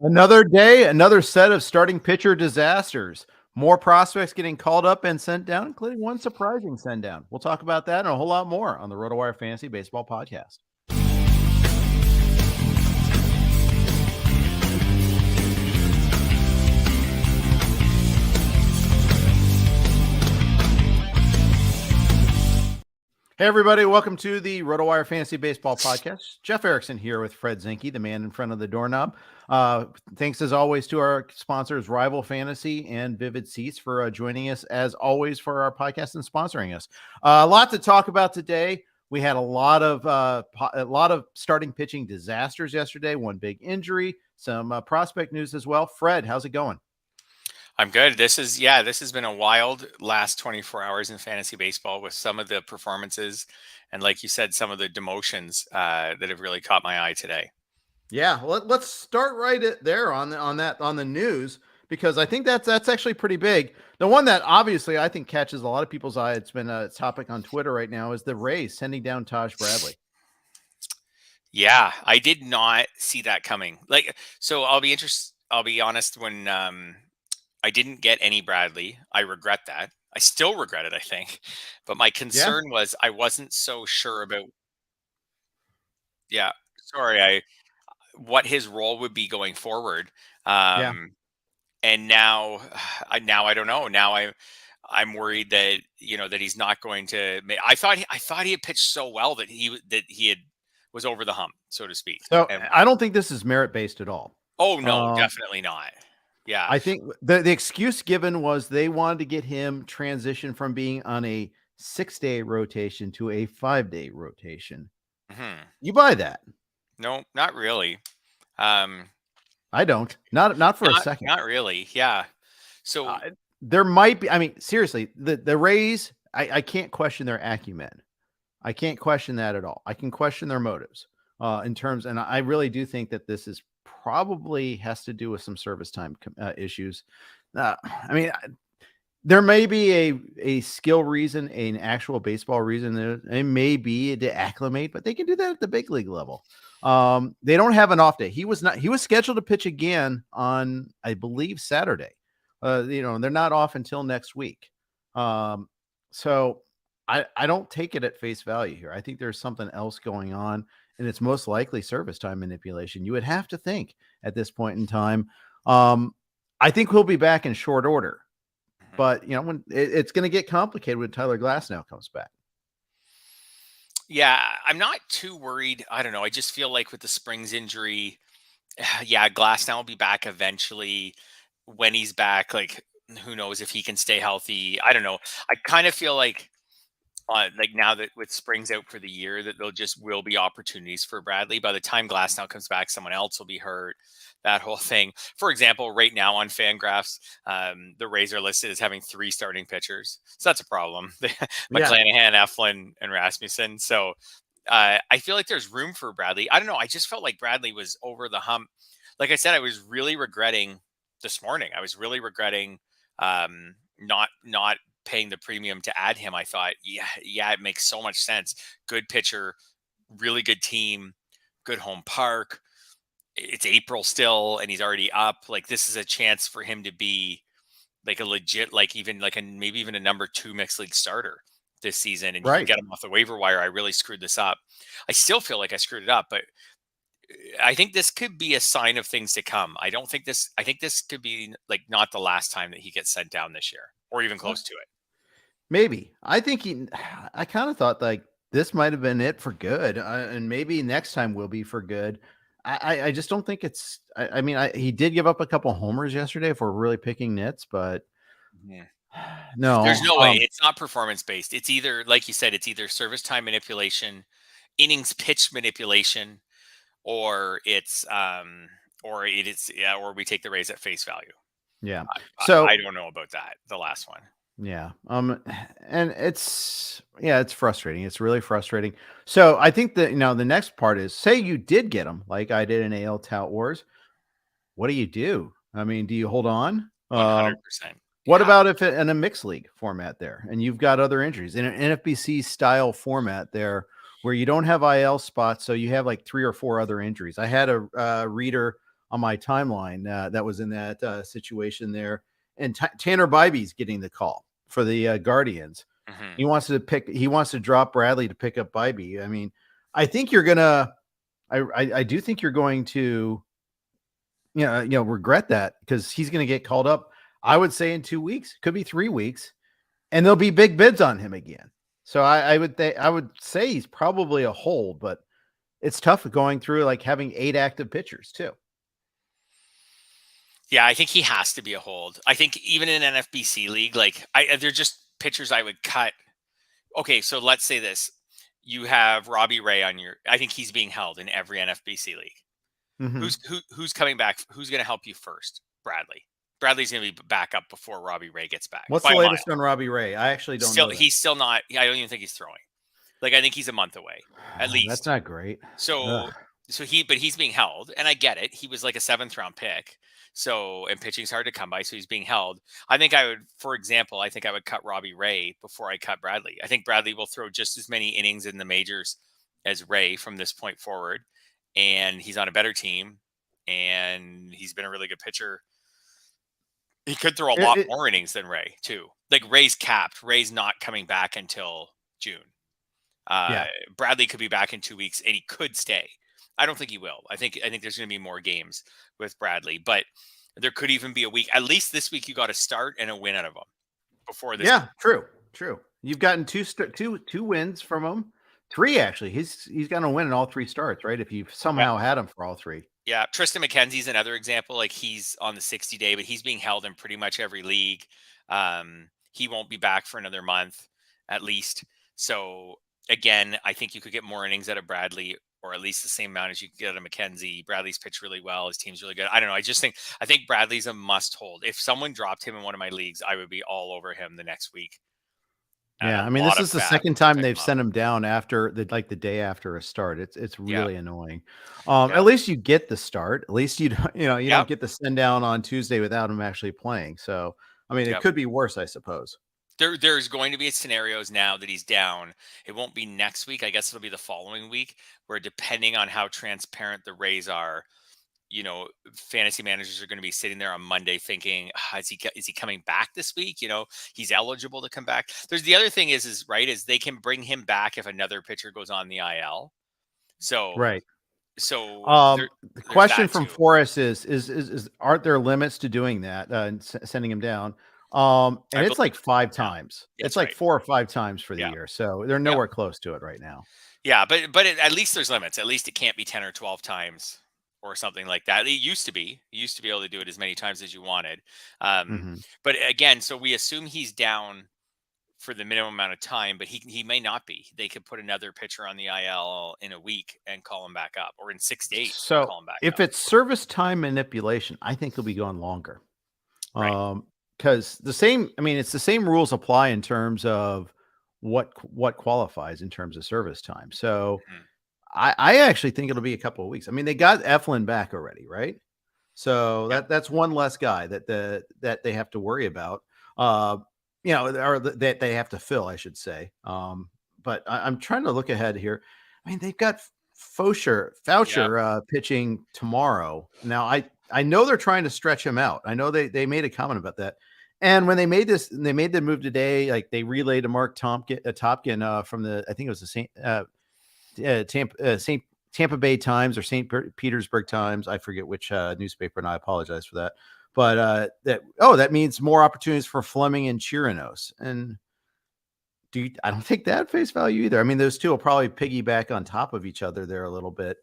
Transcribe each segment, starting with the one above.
Another day, another set of starting pitcher disasters. More prospects getting called up and sent down, including one surprising send down. We'll talk about that and a whole lot more on the RotoWire Fantasy Baseball Podcast. Hey, everybody. Welcome to the RotoWire Fantasy Baseball Podcast. Jeff Erickson here with Fred Zinkie, the man in front of the doorknob. Thanks, as always, to our sponsors, Rival Fantasy and Vivid Seats, for joining us, as always, for our podcast and sponsoring us. A lot to talk about today. We had a lot of starting pitching disasters yesterday, one big injury, some prospect news as well. Fred, how's it going? I'm good. This has been a wild last 24 hours in fantasy baseball with some of the performances and, like you said, some of the demotions that have really caught my eye today. Yeah, let's start right there on the news, because I think that's actually pretty big. The one that obviously I think catches a lot of people's eye, it's been a topic on Twitter right now, is the Rays sending down Taj Bradley. Yeah, I did not see that coming. So I'll be honest, when I didn't get any Bradley, I regret that. I still regret it, I think. But my concern was I wasn't so sure about what his role would be going forward. And now I don't know. Now I'm worried that that he's not going to. I thought he had pitched so well that he was over the hump, so to speak. So I don't think this is merit based at all. Oh no, definitely not. Yeah, I think the excuse given was they wanted to get him transition from being on a 6-day rotation to a 5-day rotation. Mm-hmm. You buy that? No, not really. I don't. Not for a second. Not really. Yeah. So there might be. I mean, seriously, the Rays. I can't question their acumen. I can't question that at all. I can question their motives in terms, and I really do think that this is probably has to do with some service time issues. I mean, there may be a skill reason, an actual baseball reason. It may be to acclimate, but they can do that at the big league level. They don't have an off day. He was scheduled to pitch again on, I believe, Saturday. They're not off until next week. So I don't take it at face value here. I think there's something else going on, and it's most likely service time manipulation. You would have to think at this point in time. I think we'll be back in short order, but when it's going to get complicated when Tyler Glasnow comes back. Yeah, I'm not too worried. I don't know. I just feel like with the Springs injury, Glasnow will be back eventually. When he's back, who knows if he can stay healthy? I don't know. I kind of feel like now that with Springs out for the year, that will be opportunities for Bradley. By the time Glasnow comes back, someone else will be hurt. That whole thing. For example, right now on Fangraphs, the Rays are listed as having 3 starting pitchers, so that's a problem. McClanahan, Eflin, and Rasmussen. So I feel like there's room for Bradley. I don't know. I just felt like Bradley was over the hump. Like I said, I was really regretting this morning. I was really regretting not paying the premium to add him. I thought, it makes so much sense. Good pitcher, really good team, good home park. It's April still, and he's already up. This is a chance for him to be a legit, maybe even a number 2 mixed league starter this season, and you can get him off the waiver wire. I really screwed this up. I still feel like I screwed it up, but I think this could be a sign of things to come. I think this could be not the last time that he gets sent down this year, or even close to it. Maybe. I kind of thought this might have been it for good, and maybe next time will be for good. I just don't think it's. I mean, he did give up a couple homers yesterday if we're really picking nits, but no, there's no way. It's not performance based. It's either, like you said, it's either service time manipulation, innings pitch manipulation, or or we take the Rays at face value. Yeah. So I don't know about that. The last one. Yeah. And it's frustrating. It's really frustrating. So I think that, the next part is, say you did get them like I did in AL Tout Wars. What do you do? I mean, do you hold on? 100%. What about if in a mixed league format there, and you've got other injuries in an NFBC style format there where you don't have IL spots, so you have 3 or 4 other injuries? I had a reader on my timeline that was in that situation there. And Tanner Bybee's getting the call for the Guardians. Mhm. He wants to drop Bradley to pick up Bybee. I mean, I think you're gonna. I do think you're going to, regret that because he's going to get called up. I would say in 2 weeks, could be 3 weeks, and there'll be big bids on him again. So I would say he's probably a hold, but it's tough going through like having 8 active pitchers too. Yeah, I think he has to be a hold. I think even in an NFBC league, like they're just pitchers I would cut. Okay, so let's say this. You have Robbie Ray on your. I think he's being held in every NFBC league. Mm-hmm. Who's coming back? Who's going to help you first? Bradley. Bradley's going to be back up before Robbie Ray gets back. What's the latest on Robbie Ray? I actually don't know. He's still not. I don't even think he's throwing. Like I think he's a month away at least. That's not great. So he's being held, and I get it. He was like a 7th round pick. So, and pitching's hard to come by, so he's being held. I think for example, I would cut Robbie Ray before I cut Bradley. I think Bradley will throw just as many innings in the majors as Ray from this point forward. And he's on a better team, and he's been a really good pitcher. He could throw a lot more innings than Ray, too. Like Ray's capped. Ray's not coming back until June. Bradley could be back in 2 weeks, and he could stay. I don't think he will. I think there's going to be more games with Bradley, but there could even be a week. At least this week, you got a start and a win out of him before this. Yeah, true. You've gotten two wins from him. 3 actually. He's going to win in all 3 starts, right? If you've somehow had him for all 3. Yeah, Tristan McKenzie's another example. Like he's on the 60-day, but he's being held in pretty much every league. He won't be back for another month at least. So again, I think you could get more innings out of Bradley, or at least the same amount as you could get out of McKenzie. Bradley's pitched really well. His team's really good. I don't know. I think Bradley's a must hold. If someone dropped him in one of my leagues, I would be all over him the next week. Yeah, I mean, this is the second time they've sent him down after the day after a start. It's really annoying. At least you get the start. At least you don't get the send down on Tuesday without him actually playing. So I mean, it could be worse, I suppose. There's going to be scenarios now that he's down. It won't be next week. I guess it'll be the following week, where depending on how transparent the Rays are, fantasy managers are going to be sitting there on Monday thinking, is he coming back this week? He's eligible to come back. There's the other thing is they can bring him back if another pitcher goes on the IL. So right. So the question from Forrest is aren't there limits to doing that and sending him down? And it's like 5 times. It's like 4 or 5 times for the year. So they're nowhere close to it right now. Yeah, but at least there's limits. At least it can't be 10 or 12 times or something like that. It used to be. You used to be able to do it as many times as you wanted. But again, so we assume he's down for the minimum amount of time, but he may not be. They could put another pitcher on the IL in a week and call him back up, or in 6 days. So call him back if up. it's service time manipulation, I think he'll be going longer. Right. Because it's the same rules apply in terms of what qualifies in terms of service time. So I actually think it'll be a couple of weeks. I mean, they got Eflin back already, right? So that's one less guy that they have to worry about. Or that they have to fill, I should say. But I'm trying to look ahead here. I mean, they've got Foucher pitching tomorrow. Now, I know they're trying to stretch him out. I know they made a comment about that. And when they made the move today, like they relayed to Mark Topkin from I think it was the Tampa Bay Times or St. Petersburg Times. I forget which newspaper, and I apologize for that. But that means more opportunities for Fleming and Chirinos. And I don't think that face value either. I mean, those two will probably piggyback on top of each other there a little bit.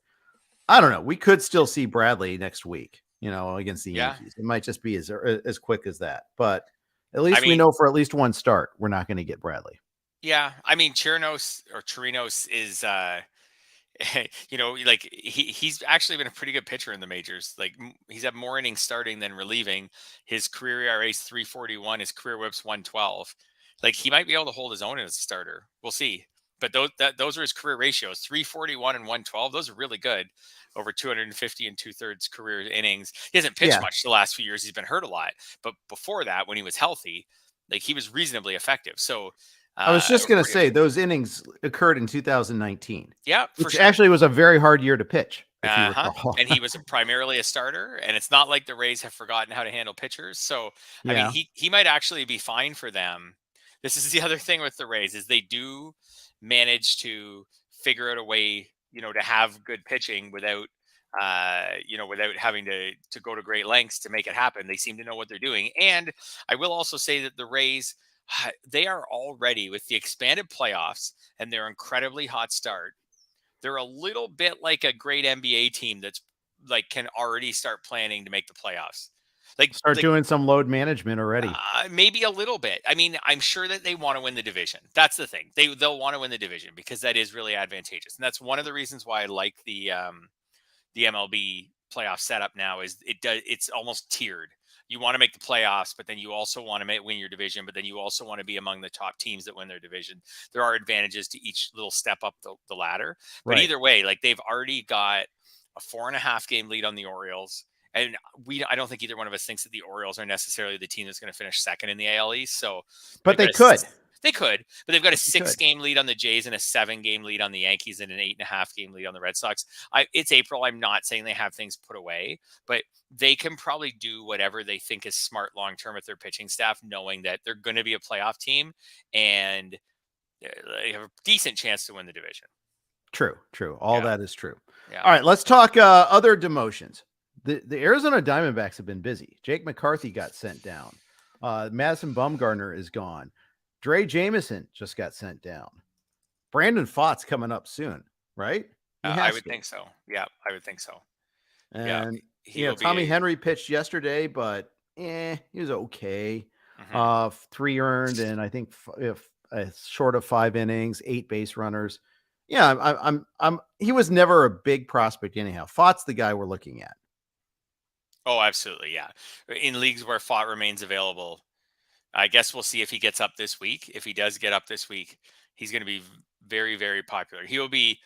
I don't know. We could still see Bradley next week, against the Yankees. It might just be as quick as that. But at least we know for at least one start, we're not going to get Bradley. Yeah. I mean, Chirinos is, like he's actually been a pretty good pitcher in the majors. Like he's had more innings starting than relieving. His career ERA is 3.41. His career WHIP's 1.12. Like he might be able to hold his own as a starter. We'll see. But those are his career ratios: 3.41 and 1.12. Those are really good over 250 and 2/3 career innings. He hasn't pitched much the last few years. He's been hurt a lot. But before that, when he was healthy, like he was reasonably effective. So I was just going to say those innings occurred in 2019. Yeah, which actually was a very hard year to pitch. if you Uh-huh. recall. And he was primarily a starter, and it's not like the Rays have forgotten how to handle pitchers. So, I mean, Yeah. he might actually be fine for them. This is the other thing with the Rays is they do manage to figure out a way, to have good pitching without without having to go to great lengths to make it happen. They seem to know what they're doing. And I will also say that the Rays they are already with the expanded playoffs and their incredibly hot start. They're a little bit like a great NBA team that's like can already start planning to make the playoffs. Like Start like doing some load management already. maybe a little bit. I mean, I'm sure that they want to win the division. That's the thing. They'll want to win the division because that is really advantageous. And that's one of the reasons why I like the MLB playoff setup now is it's almost tiered. You want to make the playoffs, but then you also want to win your division, but then you also want to be among the top teams that win their division. There are advantages to each little step up the ladder. But Right. either way, like they've already got a 4.5 game lead on the Orioles. And I don't think either one of us thinks that the Orioles are necessarily the team that's going to finish second in the AL East. So But they could. they could, but they've got a They could. 6-game lead on the Jays and a 7-game lead on the Yankees and an 8.5-game lead on the Red Sox. It's April. I'm not saying they have things put away, but they can probably do whatever they think is smart long term with their pitching staff, knowing that they're going to be a playoff team and they have a decent chance to win the division. True. All Yeah. that is true. Yeah. All right, let's talk other demotions. The Arizona Diamondbacks have been busy. Jake McCarthy got sent down. Madison Bumgarner is gone. Dre Jameson just got sent down. Brandon Pfaadt's coming up soon, right? I would think so. Yeah, I would think so. And He Tommy Henry pitched yesterday, but he was okay. 3 earned, and I think if short of 5 innings, 8 base runners. Yeah, he was never a big prospect anyhow. Pfaadt's the guy we're looking at. Oh, absolutely. Yeah. In leagues where Pfaadt remains available, I guess we'll see if he gets up this week. If he does get up this week, he's going to be very, very popular. He will be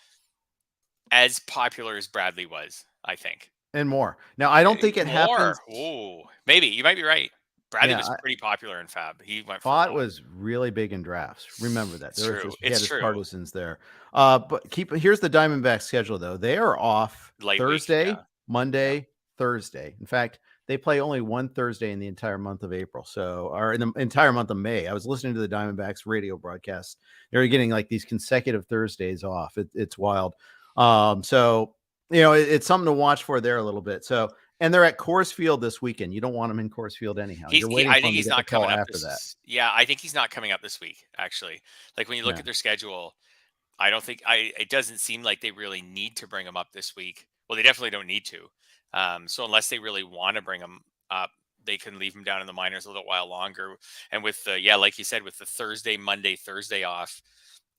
as popular as Bradley was, I think. And more. Now, I don't think it happens. Oh, maybe. You might be right. Bradley was pretty popular in Fab. He went for Pfaaddt was really big in drafts. Remember that. It's true. It's true. Partisans there. But here's the Diamondbacks schedule, though. They are off Thursday, Monday, Thursday. In fact, they play only one Thursday in the entire month of April. Or in the entire month of May. I was listening to the Diamondbacks radio broadcast. They're getting like these consecutive Thursdays off. It's wild. So, it's something to watch for there a little bit. So, and they're at Coors Field this weekend. You don't want him in Coors Field anyhow. I think he's not coming up after that. Yeah, I think he's not coming up this week, actually. Like when you look at their schedule, I don't think it doesn't seem like they really need to bring him up this week. Well, they definitely don't need to. So unless they really want to bring him up, they can leave him down in the minors a little while longer. And with like you said, with the Thursday, Monday, Thursday off,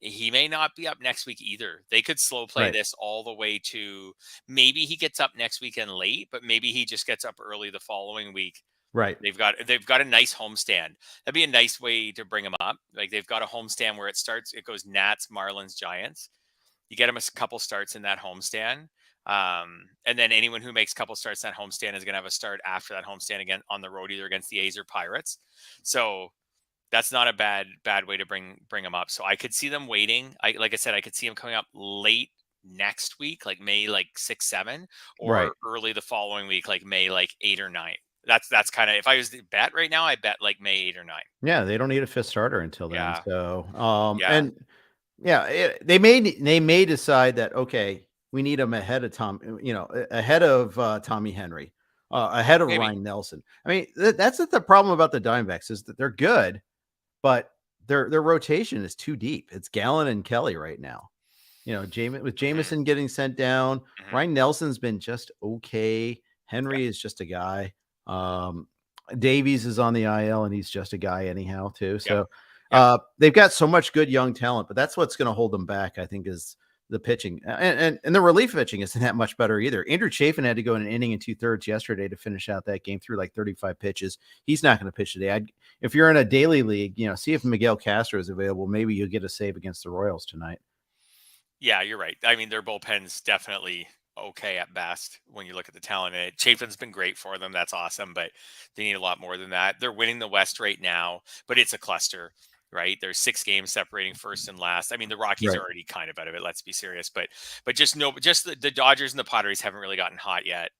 he may not be up next week either. They could slow play this all the way to maybe he gets up next weekend late, but maybe he just gets up early the following week. Right. They've got a nice homestand. That'd be a nice way to bring him up. Like they've got a homestand where it goes Nats, Marlins, Giants. You get him a couple starts in that homestand. And then anyone who makes a couple starts in that homestand is going to have a start after that homestand again on the road, either against the A's or Pirates. So that's not a bad way to bring them up. So I could see them waiting. Like I said, I could see them coming up late next week, like May 6, 7, or early the following week, like May 8 or 9. That's kind of, if I was to bet right now, I bet May 8 or 9. Yeah, they don't need a fifth starter until then. Yeah. So they may decide that we need him ahead of Tommy Henry, ahead of Ryan Nelson. I mean, that's the problem about the Diamondbacks is that they're good, but their rotation is too deep. It's Gallen and Kelly right now. With Jameson getting sent down, Ryan Nelson's been just okay. Henry is just a guy. Davies is on the IL and he's just a guy anyhow too. So they've got so much good young talent, but that's what's going to hold them back, I think, is the pitching. And the relief pitching isn't that much better either. Andrew Chafin had to go in an inning and 2/3 yesterday to finish out that game through 35 pitches. He's not going to pitch today. If you're in a daily league, see if Miguel Castro is available. Maybe you'll get a save against the Royals tonight. Yeah, you're right. I mean, their bullpen's definitely okay at best when you look at the talent in it. Chafin's been great for them. That's awesome, but they need a lot more than that. They're winning the West right now, but it's a cluster. right? There's 6 games separating first and last. I mean, the Rockies Right. are already kind of out of it. Let's be serious, but just the Dodgers and the Padres haven't really gotten hot yet.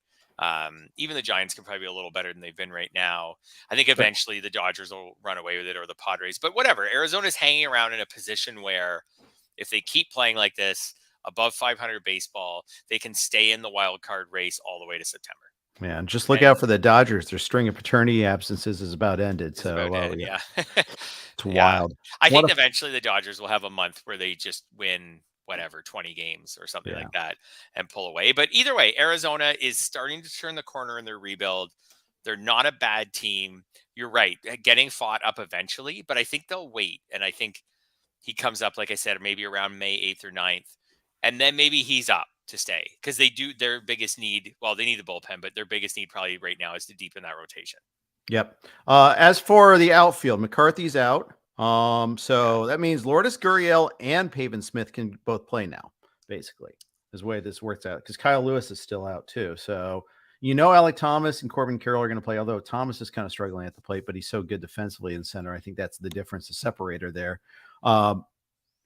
Even the Giants can probably be a little better than they've been right now. I think But eventually the Dodgers will run away with it, or the Padres. But whatever, Arizona's hanging around in a position where if they keep playing like this, above 500 baseball, they can stay in the wild card race all the way to September. man, just look And out for the Dodgers. Their string of paternity absences is about ended. it's So, about well, it. yeah, Yeah. it's Yeah. wild. I What think a eventually the Dodgers will have a month where they just win whatever, 20 games or something yeah. like that and pull away. But either way, Arizona is starting to turn the corner in their rebuild. They're not a bad team. You're right, getting fought up eventually, but I think they'll wait. And I think he comes up, like I said, maybe around May 8th or 9th. And then maybe he's up to stay because they do their biggest need. Well, they need the bullpen, but their biggest need probably right now is to deepen that rotation. Yep. As for the outfield, McCarthy's out. Yeah. So that means Lourdes Gurriel and Pavin Smith can both play now, basically, is the way this works out. Because Kyle Lewis is still out too. So Alec Thomas and Corbin Carroll are going to play, although Thomas is kind of struggling at the plate, but he's so good defensively in center. I think that's the difference, the separator there.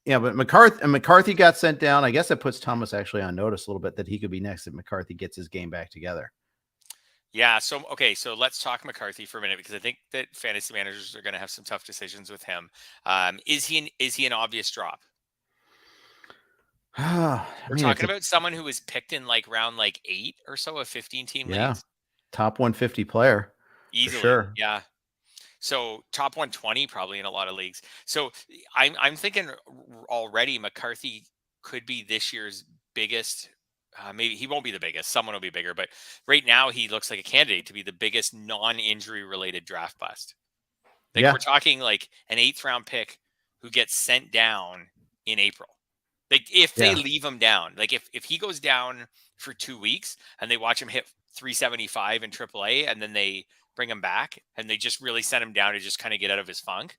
Yeah, but McCarthy got sent down. I guess that puts Thomas actually on notice a little bit that he could be next if McCarthy gets his game back together. Yeah. So, okay. So let's talk McCarthy for a minute because I think that fantasy managers are going to have some tough decisions with him. Is he an obvious drop? I We're mean, it's talking a about someone who was picked in like round like 8 or so of 15 team yeah, leagues top 150 player for easily. sure. Yeah. So top 120 probably in a lot of leagues. So I'm thinking already McCarthy could be this year's biggest. Maybe he won't be the biggest. Someone will be bigger, but right now he looks like a candidate to be the biggest non-injury related draft bust. Like we're Yeah, talking like an 8th round pick who gets sent down in April. Like if they yeah, leave him down, like if he goes down for 2 weeks and they watch him hit 375 in AAA and then they bring him back and they just really send him down to just kind of get out of his funk,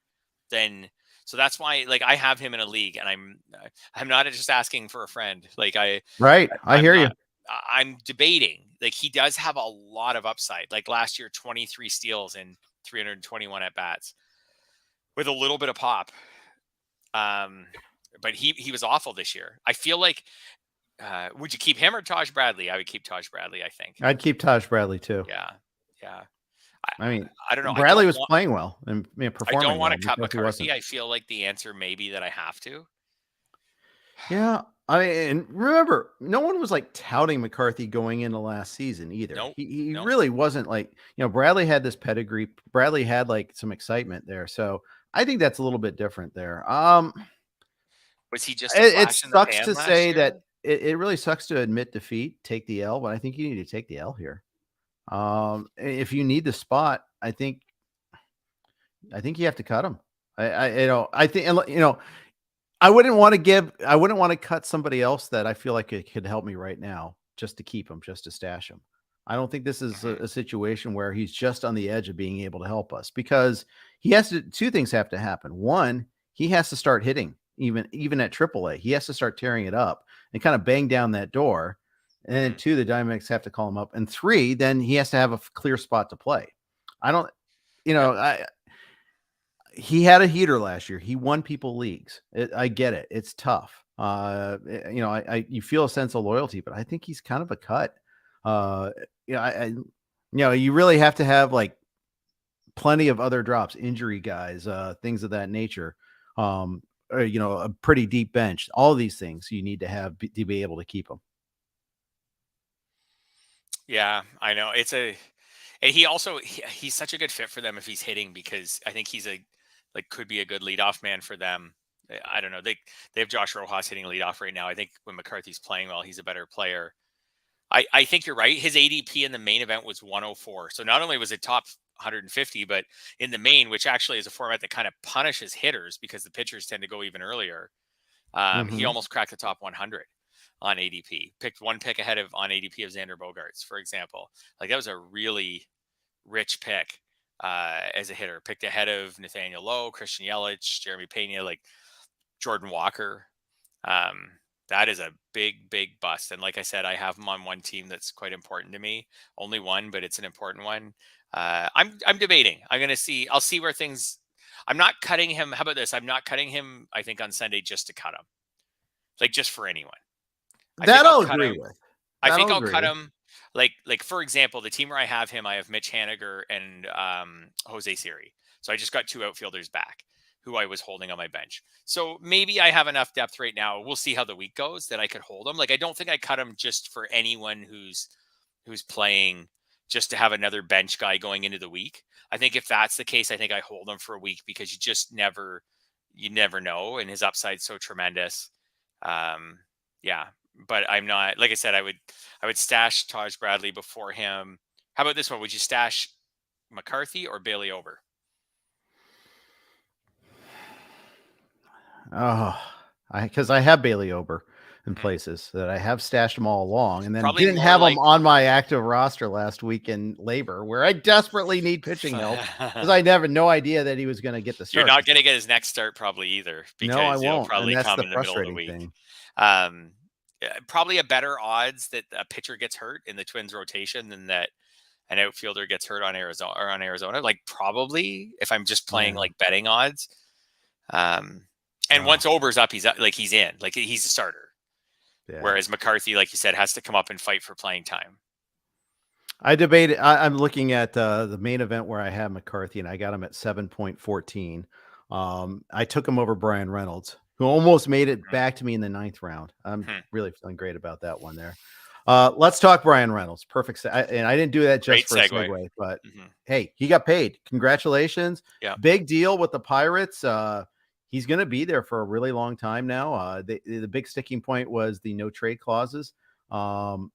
then so that's why like I have him in a league and I'm not just asking for a friend. Like right. I I'm hear you. not I'm debating. Like he does have a lot of upside. Like last year 23 steals and 321 at bats with a little bit of pop. Um but he was awful this year. I feel like would you keep him or Taj Bradley? I would keep Taj Bradley, I think. I'd keep Taj Bradley too. Yeah. Yeah. I, I mean, I don't know. Bradley was playing well and I don't performing want well. to cut McCarthy wasn't. McCarthy. I feel like the answer may be that I have to. Yeah. I mean, and remember, no one was like touting McCarthy going into last season either. Nope. He Nope. really wasn't like, Bradley had this pedigree. Bradley had like some excitement there. So I think that's a little bit different there. Was he just a It flash in the sucks pan to last say that year? it really sucks to admit defeat, take the L, but I think you need to take the L here. If you need the spot, I think you have to cut him. I think, I wouldn't want to cut somebody else that I feel like it could help me right now just to keep him, just to stash him. I don't think this is Mhm. a situation where he's just on the edge of being able to help us because two things have to happen. One, he has to start hitting even at AAA. He has to start tearing it up and kind of bang down that door. And then Mhm. two, the Diamondbacks have to call him up. And three, then he has to have a clear spot to play. I don't, Yep. he had a heater last year. He won people leagues. I get it. It's tough. You feel a sense of loyalty, but I think he's kind of a cut. Uh, you really have to have like plenty of other drops, injury guys, things of that nature. Or, a pretty deep bench. All of these things you need to have to be able to keep them. Yeah, I know. And he's such a good fit for them if he's hitting because I think he's could be a good leadoff man for them. I don't know. They have Josh Rojas hitting leadoff right now. I think when McCarthy's playing well, he's a better player. I think you're right. His ADP in the main event was 104. So not only was it top 150, but in the main, which actually is a format that kind of punishes hitters because the pitchers tend to go even earlier. He Mhm. almost cracked the top 100 on ADP. Picked one pick ahead of on ADP of Xander Bogaerts, for example. Like that was a really rich pick as a hitter. Picked ahead of Nathaniel Lowe, Christian Yelich, Jeremy Pena, like Jordan Walker. Um, that is a big, big bust. And like I said, I have him on one team that's quite important to me. Only one, but it's an important one. I'm debating. I'll see where things I'm not cutting him. How about this? I'm not cutting him, I think, on Sunday just to cut him. Like just for anyone. I think That I'll I'll cut agree him. with. I That think I'll I'll agree cut with. him. Like for example, the team where I have him, I have Mitch Haniger and Jose Siri. So I just got 2 outfielders back who I was holding on my bench. So maybe I have enough depth right now. We'll see how the week goes that I could hold him. Like I don't think I cut him just for anyone who's playing just to have another bench guy going into the week. I think if that's the case, I think I hold him for a week because you never know, and his upside's so tremendous. Yeah, but I'm not, like I said, I would stash Taj Bradley before him. How about this one? Would you stash McCarthy or Bailey Ober? Oh, because I have Bailey Ober in places that I have stashed them all along, and then Probably didn't more have like them on my active roster last week in labor, where I desperately need pitching help because I never no idea that he was going to get the You're start. not going to get his next start probably either No, I because it'll won't, and probably that's come the in the middle of the frustrating week. thing. Probably a better odds that a pitcher gets hurt in the Twins rotation than that an outfielder gets hurt on Arizona. Like probably if I'm just playing like betting odds. And once Ober's up, he's in, like he's a starter. Yeah. Whereas McCarthy, like you said, has to come up and fight for playing time. I debated. I'm looking at the main event where I have McCarthy, and I got him at 7.14. I took him over Bryan Reynolds, who almost made it back to me in the 9th round. I'm really feeling great about that one there. Let's talk Bryan Reynolds. Perfect. And I didn't do that just Great for a segue. segue, but hey, he got paid. Congratulations. Yeah. Big deal with the Pirates. He's going to be there for a really long time now. The big sticking point was the no trade clauses. And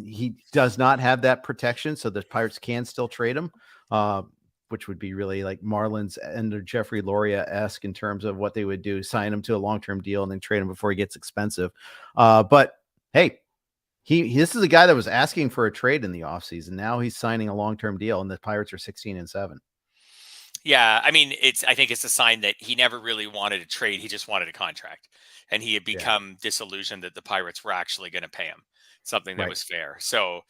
he does not have that protection, so the Pirates can still trade him, which would be really like Marlins and Jeffrey Loria-esque in terms of what they would do, sign him to a long-term deal and then trade him before he gets expensive. But hey, this is a guy that was asking for a trade in the offseason. Now he's signing a long-term deal, and the Pirates are 16-7. Yeah, I mean, I think it's a sign that he never really wanted a trade. He just wanted a contract, and he had become disillusioned that the Pirates were actually going to pay him something that was fair. So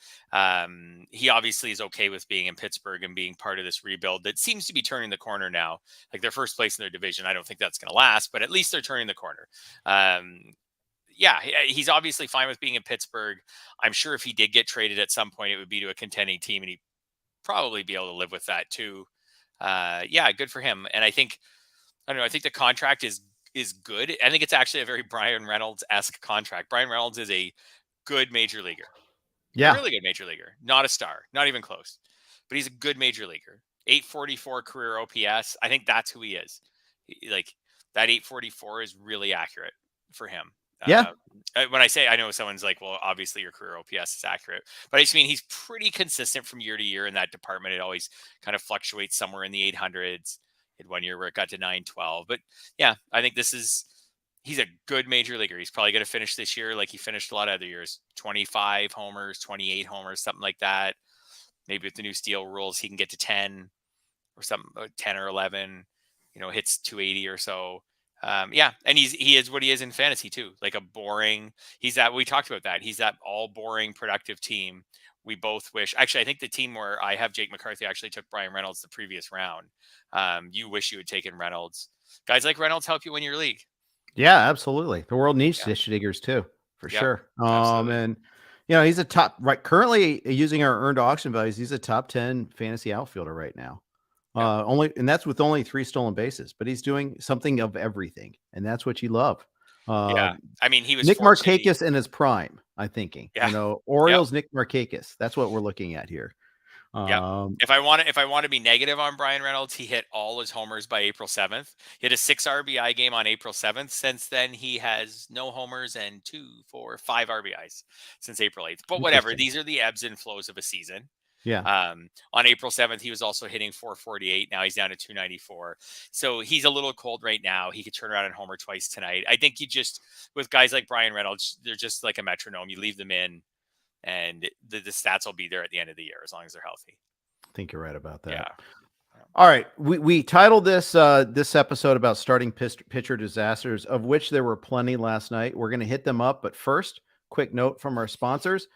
he obviously is okay with being in Pittsburgh and being part of this rebuild that seems to be turning the corner now. Like their first place in their division. I don't think that's going to last, but at least they're turning the corner. Yeah, he's obviously fine with being in Pittsburgh. I'm sure if he did get traded at some point, it would be to a contending team, and he'd probably be able to live with that too. Yeah, good for him. And I think the contract is good. I think it's actually a very Bryan Reynolds-esque contract. Bryan Reynolds is a good major leaguer. Yeah. A really good major leaguer. Not a star, not even close. But he's a good major leaguer. 844 career OPS. I think that's who he is. Like that 844 is really accurate for him. Yeah. When I say, I know someone's like, well, obviously your career OPS is accurate, but I just mean he's pretty consistent from year to year in that department. It always kind of fluctuates somewhere in the 800s. In 1 year where it got to 912. But yeah, I think he's a good major leaguer. He's probably going to finish this year like he finished a lot of other years, 25 homers, 28 homers, something like that. Maybe with the new steal rules, he can get to 10 or something, 10 or 11, hits 280 or so. Yeah. And he is what he is in fantasy too. Like we talked about that. He's that all boring, productive team. We both wish, actually, I think the team where I have Jake McCarthy actually took Bryan Reynolds the previous round. You wish you had taken Reynolds. Guys like Reynolds help you win your league. Yeah, absolutely. The world needs dish diggers too, for sure. And he's a top currently using our earned auction values. He's a top 10 fantasy outfielder right now. And that's with only 3 stolen bases, but he's doing something of everything, and that's what you love. I mean, he was Nick Markakis in his prime. I'm thinking, Orioles, Nick Markakis. That's what we're looking at here. If I want to be negative on Bryan Reynolds, he hit all his homers by April 7th. He had a 6 RBI game on April 7th. Since then, he has no homers and 2, 4, 5 RBIs since April 8th. But whatever, these are the ebbs and flows of a season. Yeah. On April 7th, he was also hitting 448. Now he's down to 294. So he's a little cold right now. He could turn around and homer twice tonight. I think with guys like Bryan Reynolds, they're just like a metronome. You leave them in, and the stats will be there at the end of the year as long as they're healthy. I think you're right about that. Yeah. All right. We titled this episode about starting pitcher disasters, of which there were plenty last night. We're going to hit them up. But first, quick note from our sponsors.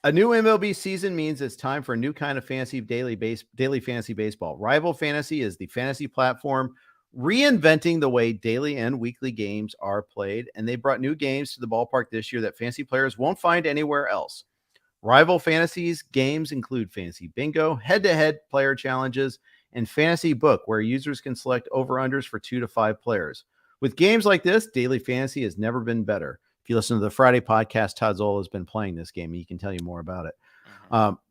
A new MLB season means it's time for a new kind of fantasy daily fantasy baseball. Rival Fantasy is the fantasy platform reinventing the way daily and weekly games are played, and they brought new games to the ballpark this year that fantasy players won't find anywhere else. Rival Fantasy's games include Fantasy Bingo, head-to-head player challenges, and Fantasy Book, where users can select over-unders for 2 to 5 players. With games like this, daily fantasy has never been better. If you listen to the Friday podcast, Todd Zola has been playing this game, and he can tell you more about it.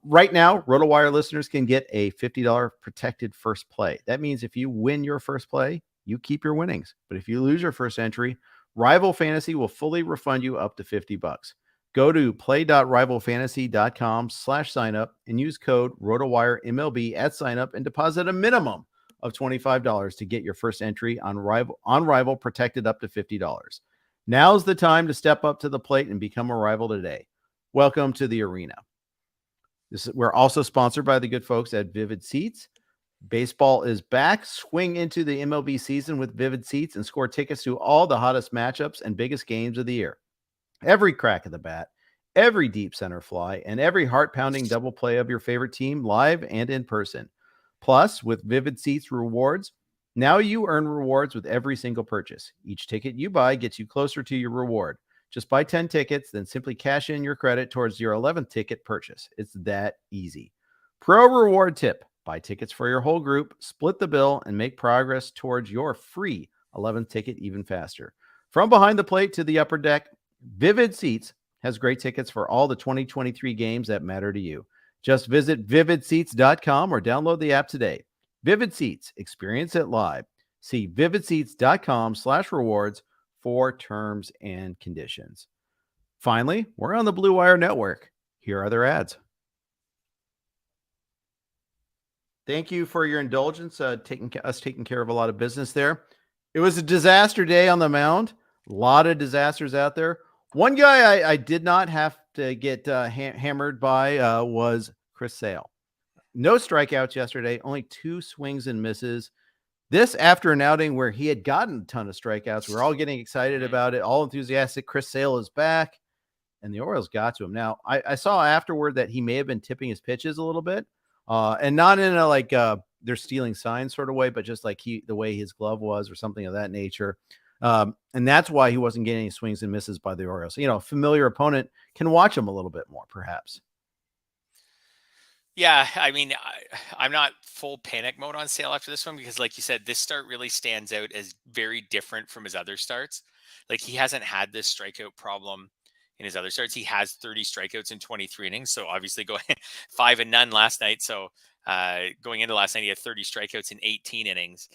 Right now, RotoWire listeners can get a $50 protected first play. That means if you win your first play, you keep your winnings. But if you lose your first entry, Rival Fantasy will fully refund you up to $50. Go to play.rivalfantasy.com/signup and use code RotoWireMLB at signup and deposit a minimum of $25 to get your first entry on Rival protected up to $50. Now's the time to step up to the plate and become a Rival today. Welcome to the arena. We're also sponsored by the good folks at Vivid Seats. Baseball is back. Swing into the MLB season with Vivid Seats and score tickets to all the hottest matchups and biggest games of the year. Every crack of the bat, every deep center fly, and every heart-pounding double play of your favorite team live and in person. Plus, with Vivid Seats rewards, now you earn rewards with every single purchase. Each ticket you buy gets you closer to your reward. Just buy 10 tickets, then simply cash in your credit towards your 11th ticket purchase. It's that easy. Pro reward tip: buy tickets for your whole group, split the bill, and make progress towards your free 11th ticket even faster. From behind the plate to the upper deck, Vivid Seats has great tickets for all the 2023 games that matter to you. Just visit vividseats.com or download the app today. Vivid Seats, experience it live. See vividseats.com/rewards for terms and conditions. Finally, we're on the Blue Wire Network. Here are their ads. Thank you for your indulgence, taking care of a lot of business there. It was a disaster day on the mound. A lot of disasters out there. One guy I did not have to get hammered by was Chris Sale. No strikeouts yesterday, only 2 swings and misses. This after an outing where he had gotten a ton of strikeouts. We're all getting excited about it, all enthusiastic. Chris Sale is back, and the Orioles got to him. Now, I saw afterward that he may have been tipping his pitches a little bit, and not in a they're stealing signs sort of way, but just like the way his glove was or something of that nature. And that's why he wasn't getting any swings and misses by the Orioles. A familiar opponent can watch him a little bit more, perhaps. Yeah, I mean, I'm not full panic mode on Sale after this one because, like you said, this start really stands out as very different from his other starts. Like, he hasn't had this strikeout problem in his other starts. He has 30 strikeouts in 23 innings. So obviously going 5 and none last night. So going into last night, he had 30 strikeouts in 18 innings,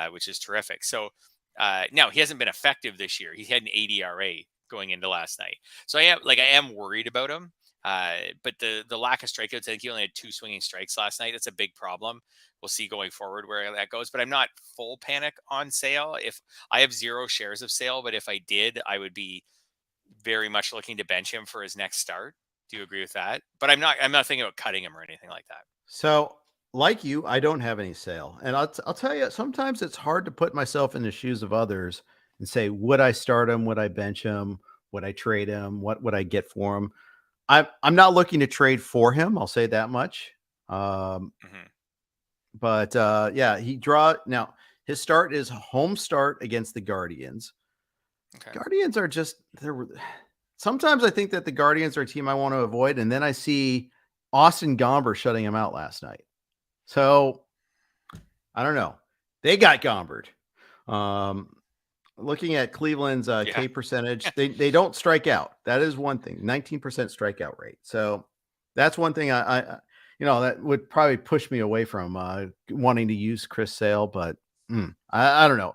which is terrific. So now he hasn't been effective this year. He had an 80 ERA going into last night. So I am worried about him. But the lack of strikeouts, I think he only had 2 swinging strikes last night. That's a big problem. We'll see going forward where that goes, but I'm not full panic on Sale. If I have 0 shares of Sale, but if I did, I would be very much looking to bench him for his next start. Do you agree with that? But I'm not thinking about cutting him or anything like that. So like you, I don't have any Sale. And I'll tell you, sometimes it's hard to put myself in the shoes of others and say, would I start him? Would I bench him? Would I trade him? What would I get for him? I'm not looking to trade for him. I'll say that much. But yeah, now his start is home start against the Guardians. Okay. Guardians are sometimes I think that the Guardians are a team I want to avoid. And then I see Austin Gomber shutting him out last night. So I don't know. They got Gombered. Looking at Cleveland's K percentage, they don't strike out. That is one thing. 19% strikeout rate. So that's one thing I that would probably push me away from wanting to use Chris Sale. But I don't know.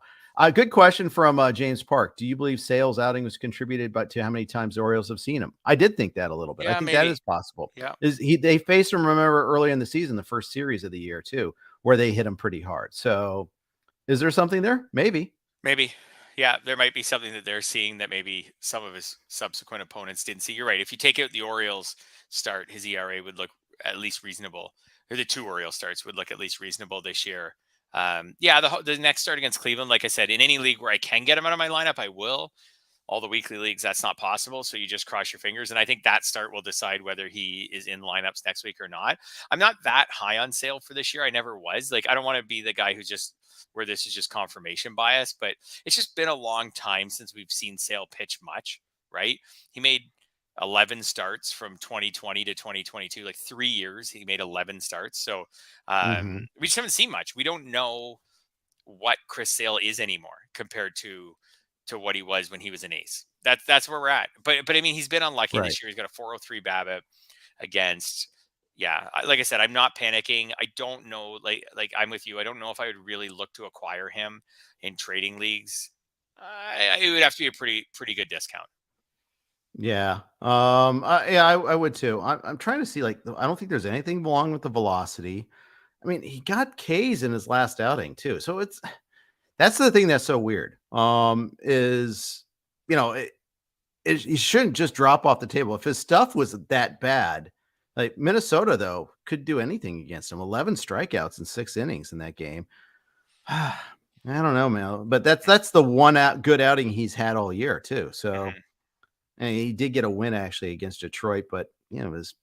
Good question from James Park. Do you believe Sale's outing was contributed to how many times the Orioles have seen him? I did think that a little bit. Yeah, I think maybe. that is possible. Yeah. They faced him, remember, early in the season, the first series of the year too, where they hit him pretty hard. So is there something there? Maybe. Yeah, there might be something that they're seeing that maybe some of his subsequent opponents didn't see. You're right. If you take out the Orioles start, his ERA would look at least reasonable. Or the 2 Orioles starts would look at least reasonable this year. The next start against Cleveland, like I said, in any league where I can get him out of my lineup, I will. all the weekly leagues, that's not possible. So you just cross your fingers. And I think that start will decide whether he is in lineups next week or not. I'm not that high on Sale for this year. I never was. Like, I don't want to be the guy who's just where this is just confirmation bias, but it's just been a long time since we've seen Sale pitch much, right? He made 11 starts from 2020 to 2022, like 3 years. He made 11 starts. So we just haven't seen much. We don't know what Chris Sale is anymore compared to what he was when he was an ace. That's where we're at. But I mean, he's been unlucky this year. He's got a 403 BABIP against. Yeah, like I said, I'm not panicking. I don't know. Like I'm with you. I don't know if I would really look to acquire him in trading leagues. It would have to be a pretty good discount. Yeah. I would too. I'm trying to see, like, I don't think there's anything wrong with the velocity. I mean, he got Ks in his last outing too. So that's the thing that's so weird. Is, you know, he shouldn't just drop off the table. If his stuff was that bad, like Minnesota though could do anything against him. 11 strikeouts in 6 innings in that game. I don't know, man, but that's the one good outing he's had all year too. So, and he did get a win actually against Detroit, but you know, it was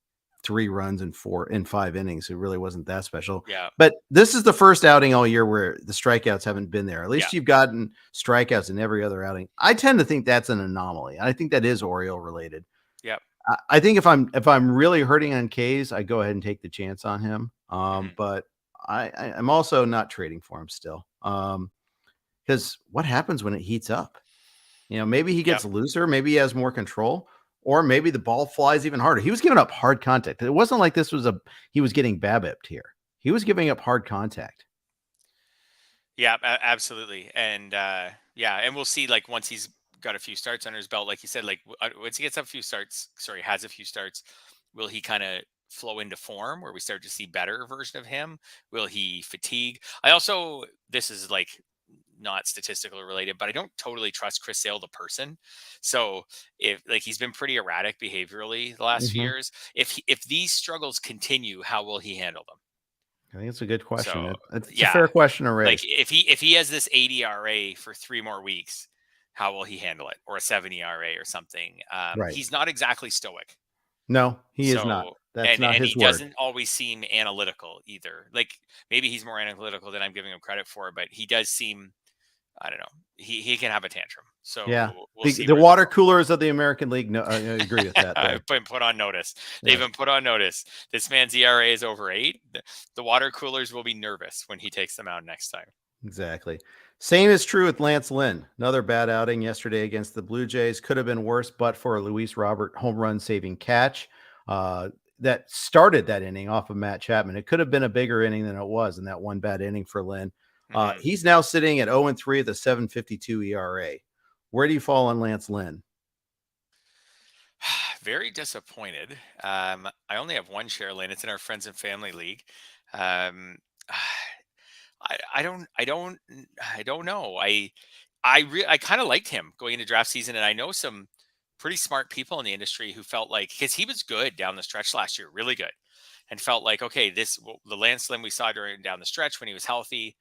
3 runs in 5 innings. It really wasn't that special. Yeah. But this is the first outing all year where the strikeouts haven't been there. At least you've gotten strikeouts in every other outing. I tend to think that's an anomaly. I think that is Oriole related. Yep. I think if I'm really hurting on K's, I go ahead and take the chance on him. But I'm also not trading for him still. Because what happens when it heats up? You know, maybe he gets looser, maybe he has more control, or maybe the ball flies even harder. He was giving up hard contact. It wasn't like this was he was getting BABIP'd here. He was giving up hard contact. Yeah, absolutely. And and we'll see, like, once he's got a few starts under his belt, like you said, like once he gets has a few starts, will he kind of flow into form where we start to see better version of him? Will he fatigue? This is like not statistical related, but I don't totally trust Chris Sale, the person. So if, like, he's been pretty erratic behaviorally the last few years, if these struggles continue, how will he handle them? I think it's a good question. So, it's a fair question to raise. Like, if he has this 80 ERA for 3 more weeks, how will he handle it? Or a 70 ERA or something. Right. He's not exactly stoic. No, he is not. That's not his he word. Doesn't always seem analytical either. Like, maybe he's more analytical than I'm giving him credit for, but he does seem, I don't know. He can have a tantrum. So yeah, we'll see. The water coolers of the American League. No, I agree with that. I've been put on notice. They've been put on notice. This man's ERA is over 8. The water coolers will be nervous when he takes them out next time. Exactly. Same is true with Lance Lynn. Another bad outing yesterday against the Blue Jays. Could have been worse, but for a Luis Robert home run saving catch that started that inning off of Matt Chapman. It could have been a bigger inning than it was in that one bad inning for Lynn. He's now sitting at 0-3 with a 7.52 ERA. Where do you fall on Lance Lynn? Very disappointed. I only have one share, Lynn. It's in our friends and family league. I don't know. I kind of liked him going into draft season, and I know some pretty smart people in the industry who felt like, because he was good down the stretch last year, really good, and felt like, okay, the Lance Lynn we saw down the stretch when he was healthy,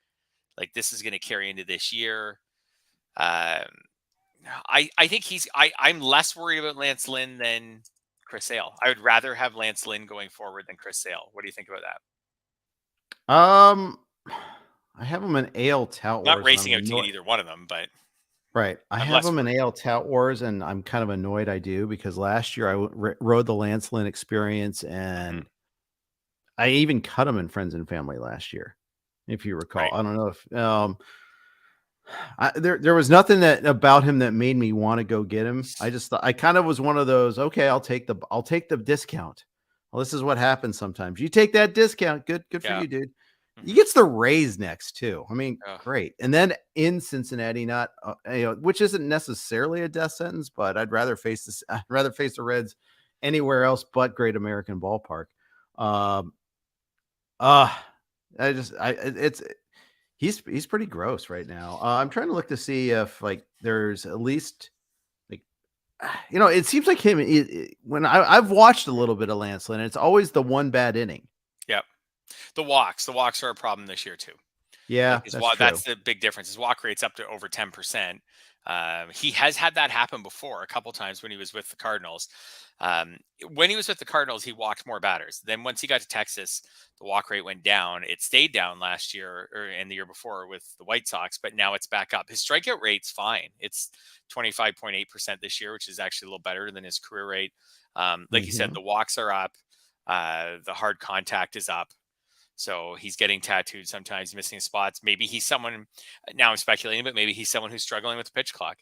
like, this is going to carry into this year. I think I'm less worried about Lance Lynn than Chris Sale. I would rather have Lance Lynn going forward than Chris Sale. What do you think about that? I have him in AL Tout Wars. Not racing out to get either one of them, but right. I have him in AL Tout Wars, and I'm kind of annoyed I do, because last year I rode the Lance Lynn experience, and I even cut him in Friends and Family last year, if you recall. Right. I don't know if there was nothing about him that made me want to go get him. I just thought, I kind of was one of those, okay, I'll take the discount. Well, this is what happens sometimes. You take that discount. Good for you, dude. He gets the Rays next too. I mean, great. And then in Cincinnati, not which isn't necessarily a death sentence, but I'd rather face the Reds anywhere else but Great American Ballpark. He's pretty gross right now. I'm trying to look to see if, like, there's at least, like, it seems like him. When I've watched a little bit of Lance Lynn, it's always the one bad inning. Yep. The walks are a problem this year too. Yeah, Like his that's walk, true. that's the big difference. His walk rate's up to over 10%. He has had that happen before a couple times when he was with the Cardinals. Um, when he was with the Cardinals, he walked more batters. Then once he got to Texas, the walk rate went down. It stayed down last year and the year before with the White Sox, but now it's back up. His strikeout rate's fine. It's 25.8% this year, which is actually a little better than his career rate. Like you said, Mhm. the walks are up. The hard contact is up. So he's getting tattooed sometimes, missing spots. Maybe he's someone, now I'm speculating, but maybe he's someone who's struggling with the pitch clock.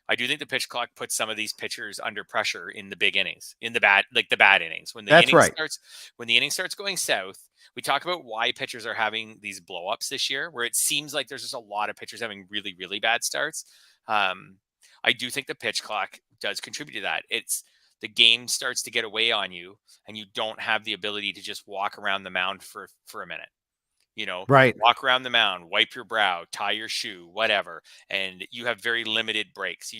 I do think the pitch clock puts some of these pitchers under pressure in the big innings, in the bad, like the bad innings. That's right. When the inning starts going south, we talk about why pitchers are having these blowups this year, where it seems like there's just a lot of pitchers having really, really bad starts. Um, I do think the pitch clock does contribute to that. It's the game starts to get away on you, and you don't have the ability to just walk around the mound for a minute. Right. Walk around the mound, wipe your brow, tie your shoe, whatever, and you have very limited breaks.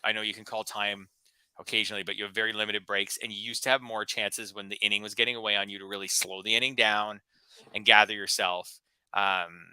I know you can call time occasionally, but you have very limited breaks, and you used to have more chances when the inning was getting away on you to really slow the inning down and gather yourself. Um,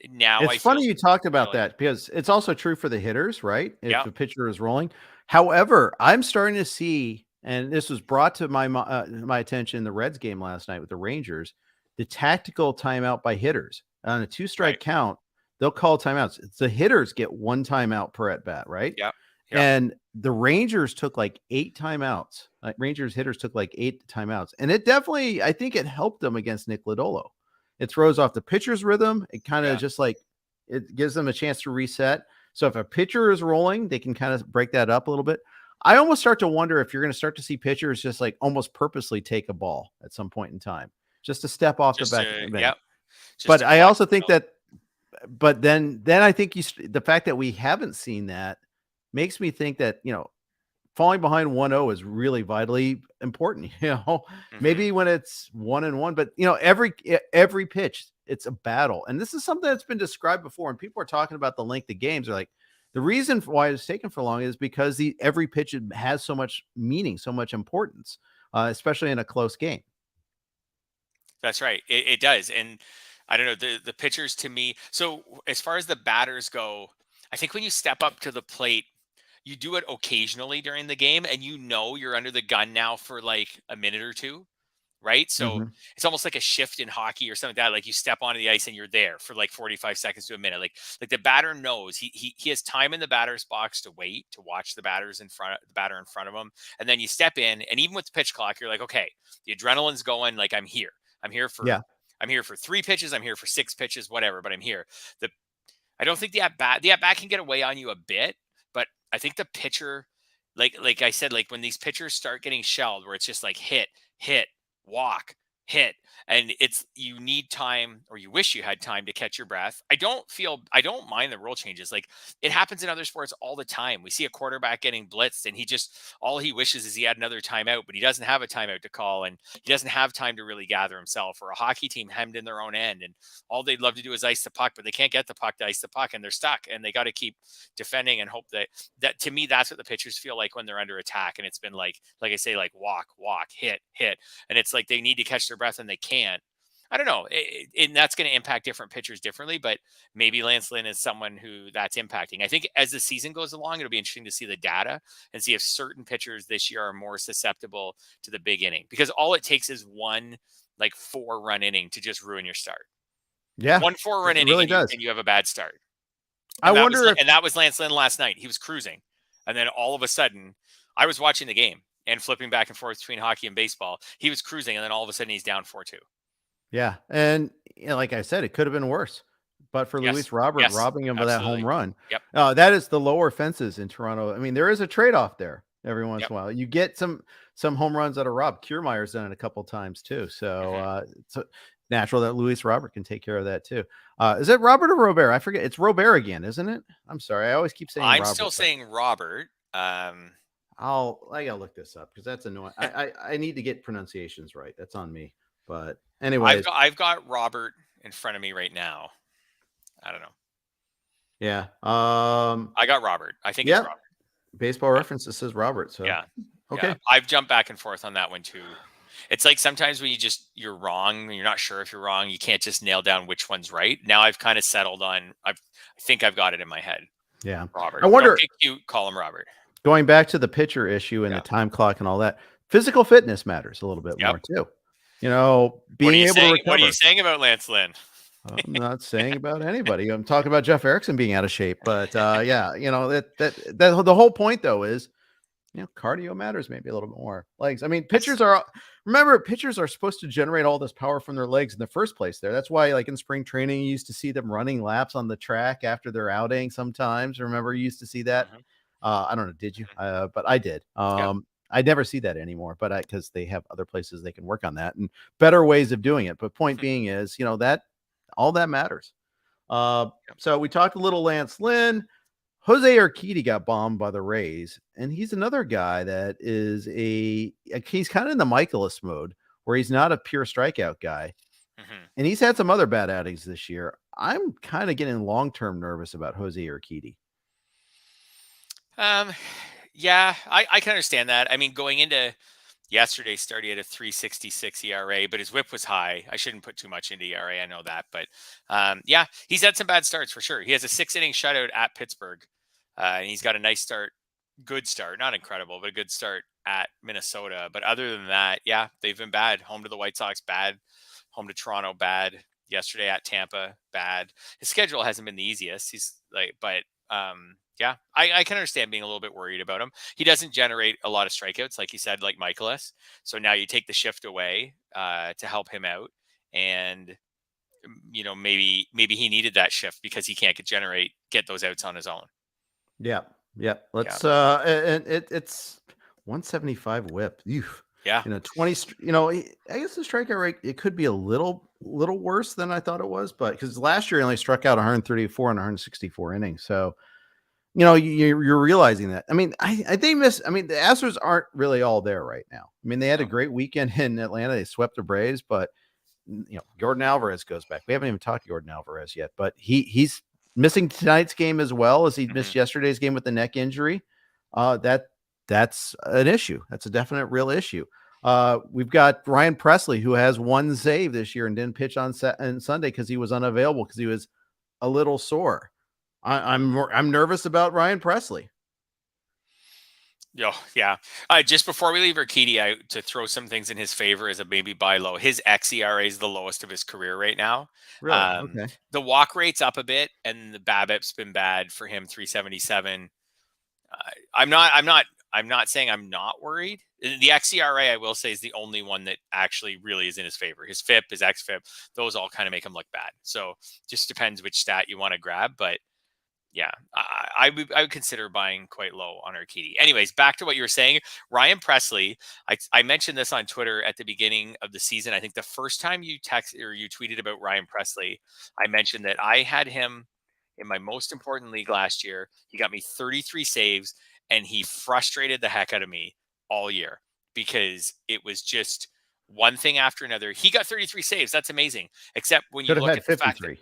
Now It's I feel funny you talked about really, that because it's also true for the hitters, right? If yeah, the pitcher is rolling. However, I'm starting to see, and this was brought to my attention in the Reds game last night with the Rangers, the tactical timeout by hitters on a two right, strike count. They'll call timeouts. The hitters get one timeout per at bat, right? yeah, yeah, And the Rangers took like 8 timeouts. Rangers hitters took like 8 timeouts, and it definitely, I think, it helped them against Nick Lodolo. It throws off the pitcher's rhythm. It kind of yeah. just like it gives them a chance to reset. So if a pitcher is rolling, they can kind of break that up a little bit. I almost start to wonder if you're going to start to see pitchers just like almost purposely take a ball at some point in time, just to step off the Just back. to, yeah, just But to I collect also think yourself. that, but then I think the fact that we haven't seen that makes me think that, falling behind 1-0 is really vitally important. Hmm. Maybe when it's 1-1, but every pitch, it's a battle. And this is something that's been described before. And people are talking about the length of games. Are like, the reason for why it's taken for long is because every pitch has so much meaning, so much importance, especially in a close game. That's right. It does. And I don't know, the pitchers to me. So as far as the batters go, I think when you step up to the plate, you do it occasionally during the game and you're under the gun now for like a minute or two, right? So Mhm. it's almost like a shift in hockey or something like that. Like you step onto the ice and you're there for like 45 seconds to a minute. Like the batter knows he has time in the batter's box to wait, to watch the batter in front of him. And then you step in, and even with the pitch clock, you're like, okay, the adrenaline's going, like I'm here. I'm here for Yeah. I'm here for 3 pitches, I'm here for 6 pitches, whatever, but I'm here. The I don't think the at bat can get away on you a bit, but I think the pitcher, like I said, like when these pitchers start getting shelled, where it's just like hit, walk, hit, and it's you need time, or you wish you had time to catch your breath. I don't mind the rule changes. Like it happens in other sports all the time. We see a quarterback getting blitzed, and all he wishes is he had another timeout, but he doesn't have a timeout to call, and he doesn't have time to really gather himself. Or a hockey team hemmed in their own end, and all they'd love to do is ice the puck, but they can't get the puck to ice the puck, and they're stuck, and they got to keep defending and hope that to me, that's what the pitchers feel like when they're under attack. And it's been like I say, like walk, hit, and it's like they need to catch their breath and they can't. I don't know, and that's going to impact different pitchers differently, but maybe Lance Lynn is someone who that's impacting. I think as the season goes along, it'll be interesting to see the data and see if certain pitchers this year are more susceptible to the big inning, because all it takes is one like 4-run inning to just ruin your start. Yeah. One 4-run It inning really and you does. and you have a bad start. I wonder if, And that was Lance Lynn last night. He was cruising. And then all of a sudden, I was watching the game and flipping back and forth between hockey and baseball. He was cruising, and then all of a sudden he's down 4-2. yeah. And like I said, it could have been worse, but for Yes. Luis Robert Yes. robbing him of that home Absolutely. run, Yep. that is the lower fences in Toronto. I mean, there is a trade-off there every once Yep. in a while. You get some home runs that are robbed. Kiermaier's done it a couple times too. So Hmm. it's natural that Luis Robert can take care of that too. Is it Robert or Robert? I forget. It's Robert again, isn't it? I'm sorry. I always keep saying I'm Robert, still but saying Robert. I gotta look this up because that's annoying. I need to get pronunciations right. That's on me. But anyways, I've got Robert in front of me right now. I don't know. yeah. I got Robert. I think it's Yeah. Robert. Baseball Yeah. Reference, it says Robert. So Yeah. Yeah. okay. I've jumped back and forth on that one too. It's like sometimes when you're wrong, you're not sure if you're wrong, you can't just nail down which one's right. Now I've kind of settled on, I think I've got it in my head. Yeah. Robert. I Don't wonder, get cute, call him Robert. going back to the pitcher issue and Yeah. the time clock and all that, physical fitness matters a little bit Yep. more too. You know, What are being you able to saying? recover. What are you saying about Lance Lynn? I'm not saying about anybody. I'm talking about Jeff Erickson being out of shape. But yeah, you know, that the whole point though is, you know, cardio matters maybe a little bit more. Legs. I mean, pitchers are supposed to generate all this power from their legs in the first place there. That's why, like in spring training, you used to see them running laps on the track after their outing sometimes. Remember, you used to see that. Mhm. I don't know, did you? But I did. Yep. I never see that anymore, but because they have other places they can work on that and better ways of doing it. But point being is, you know, that all that matters. So we talked a little Lance Lynn. Jose Urquidy got bombed by the Rays, and he's another guy that is he's kind of in the Michaelis mode where he's not a pure strikeout guy. And he's had some other bad outings this year. I'm kind of getting long-term nervous about Jose Urquidy. Yeah, I can understand that. I mean, going into yesterday's start, he had a 3.66 ERA, but his whip was high. I shouldn't put too much into ERA. I know that, but yeah, he's had some bad starts for sure. He has a 6-inning shutout at Pittsburgh, and he's got a nice start, good start, not incredible, but a good start at Minnesota. But other than that, yeah, they've been bad. Home to the White Sox, bad. Home to Toronto, bad. Yesterday at Tampa, bad. His schedule hasn't been the easiest. Yeah, I can understand being a little bit worried about him. He doesn't generate a lot of strikeouts, like you said, like Michaelis. So now you take the shift away to help him out, and you know, maybe he needed that shift because he can't get those outs on his own. Yeah. Let's and it's 175 whip. Yeah. You know, 20. You know, I guess the strikeout rate it could be a little worse than I thought it was, but because last year he only struck out 134 and 164 innings, so. You know, you're realizing that. I mean, I think I mean, the Astros aren't really all there right now. I mean, they had a great weekend in Atlanta. They swept the Braves, but you know, Jordan Alvarez goes back. We haven't even talked to Jordan Alvarez yet, but he's missing tonight's game as well as he missed yesterday's game with the neck injury. That's an issue. That's a definite real issue. We've got Ryan Presley, who has one save this year and didn't pitch on Sunday because he was unavailable because he was a little sore. I'm nervous about Ryan Presley. Yeah. Just before we leave Urquidy, to throw some things in his favor as a maybe buy low. His xERA is the lowest of his career right now. Really? Okay. The walk rate's up a bit, and the BABIP's been bad for him, 377. I'm not saying I'm not worried. The xERA, I will say, is the only one that actually really is in his favor. His FIP, his xFIP, those all kind of make him look bad. So just depends which stat you want to grab, but. Yeah, I would consider buying quite low on Urquidy. Anyways, back to what you were saying. Ryan Presley, I mentioned this on Twitter at the beginning of the season. I think the first time you tweeted about Ryan Presley, I mentioned that I had him in my most important league last year. He got me 33 saves, and he frustrated the heck out of me all year because it was just one thing after another. He got 33 saves. That's amazing. Except when you look at the fact that,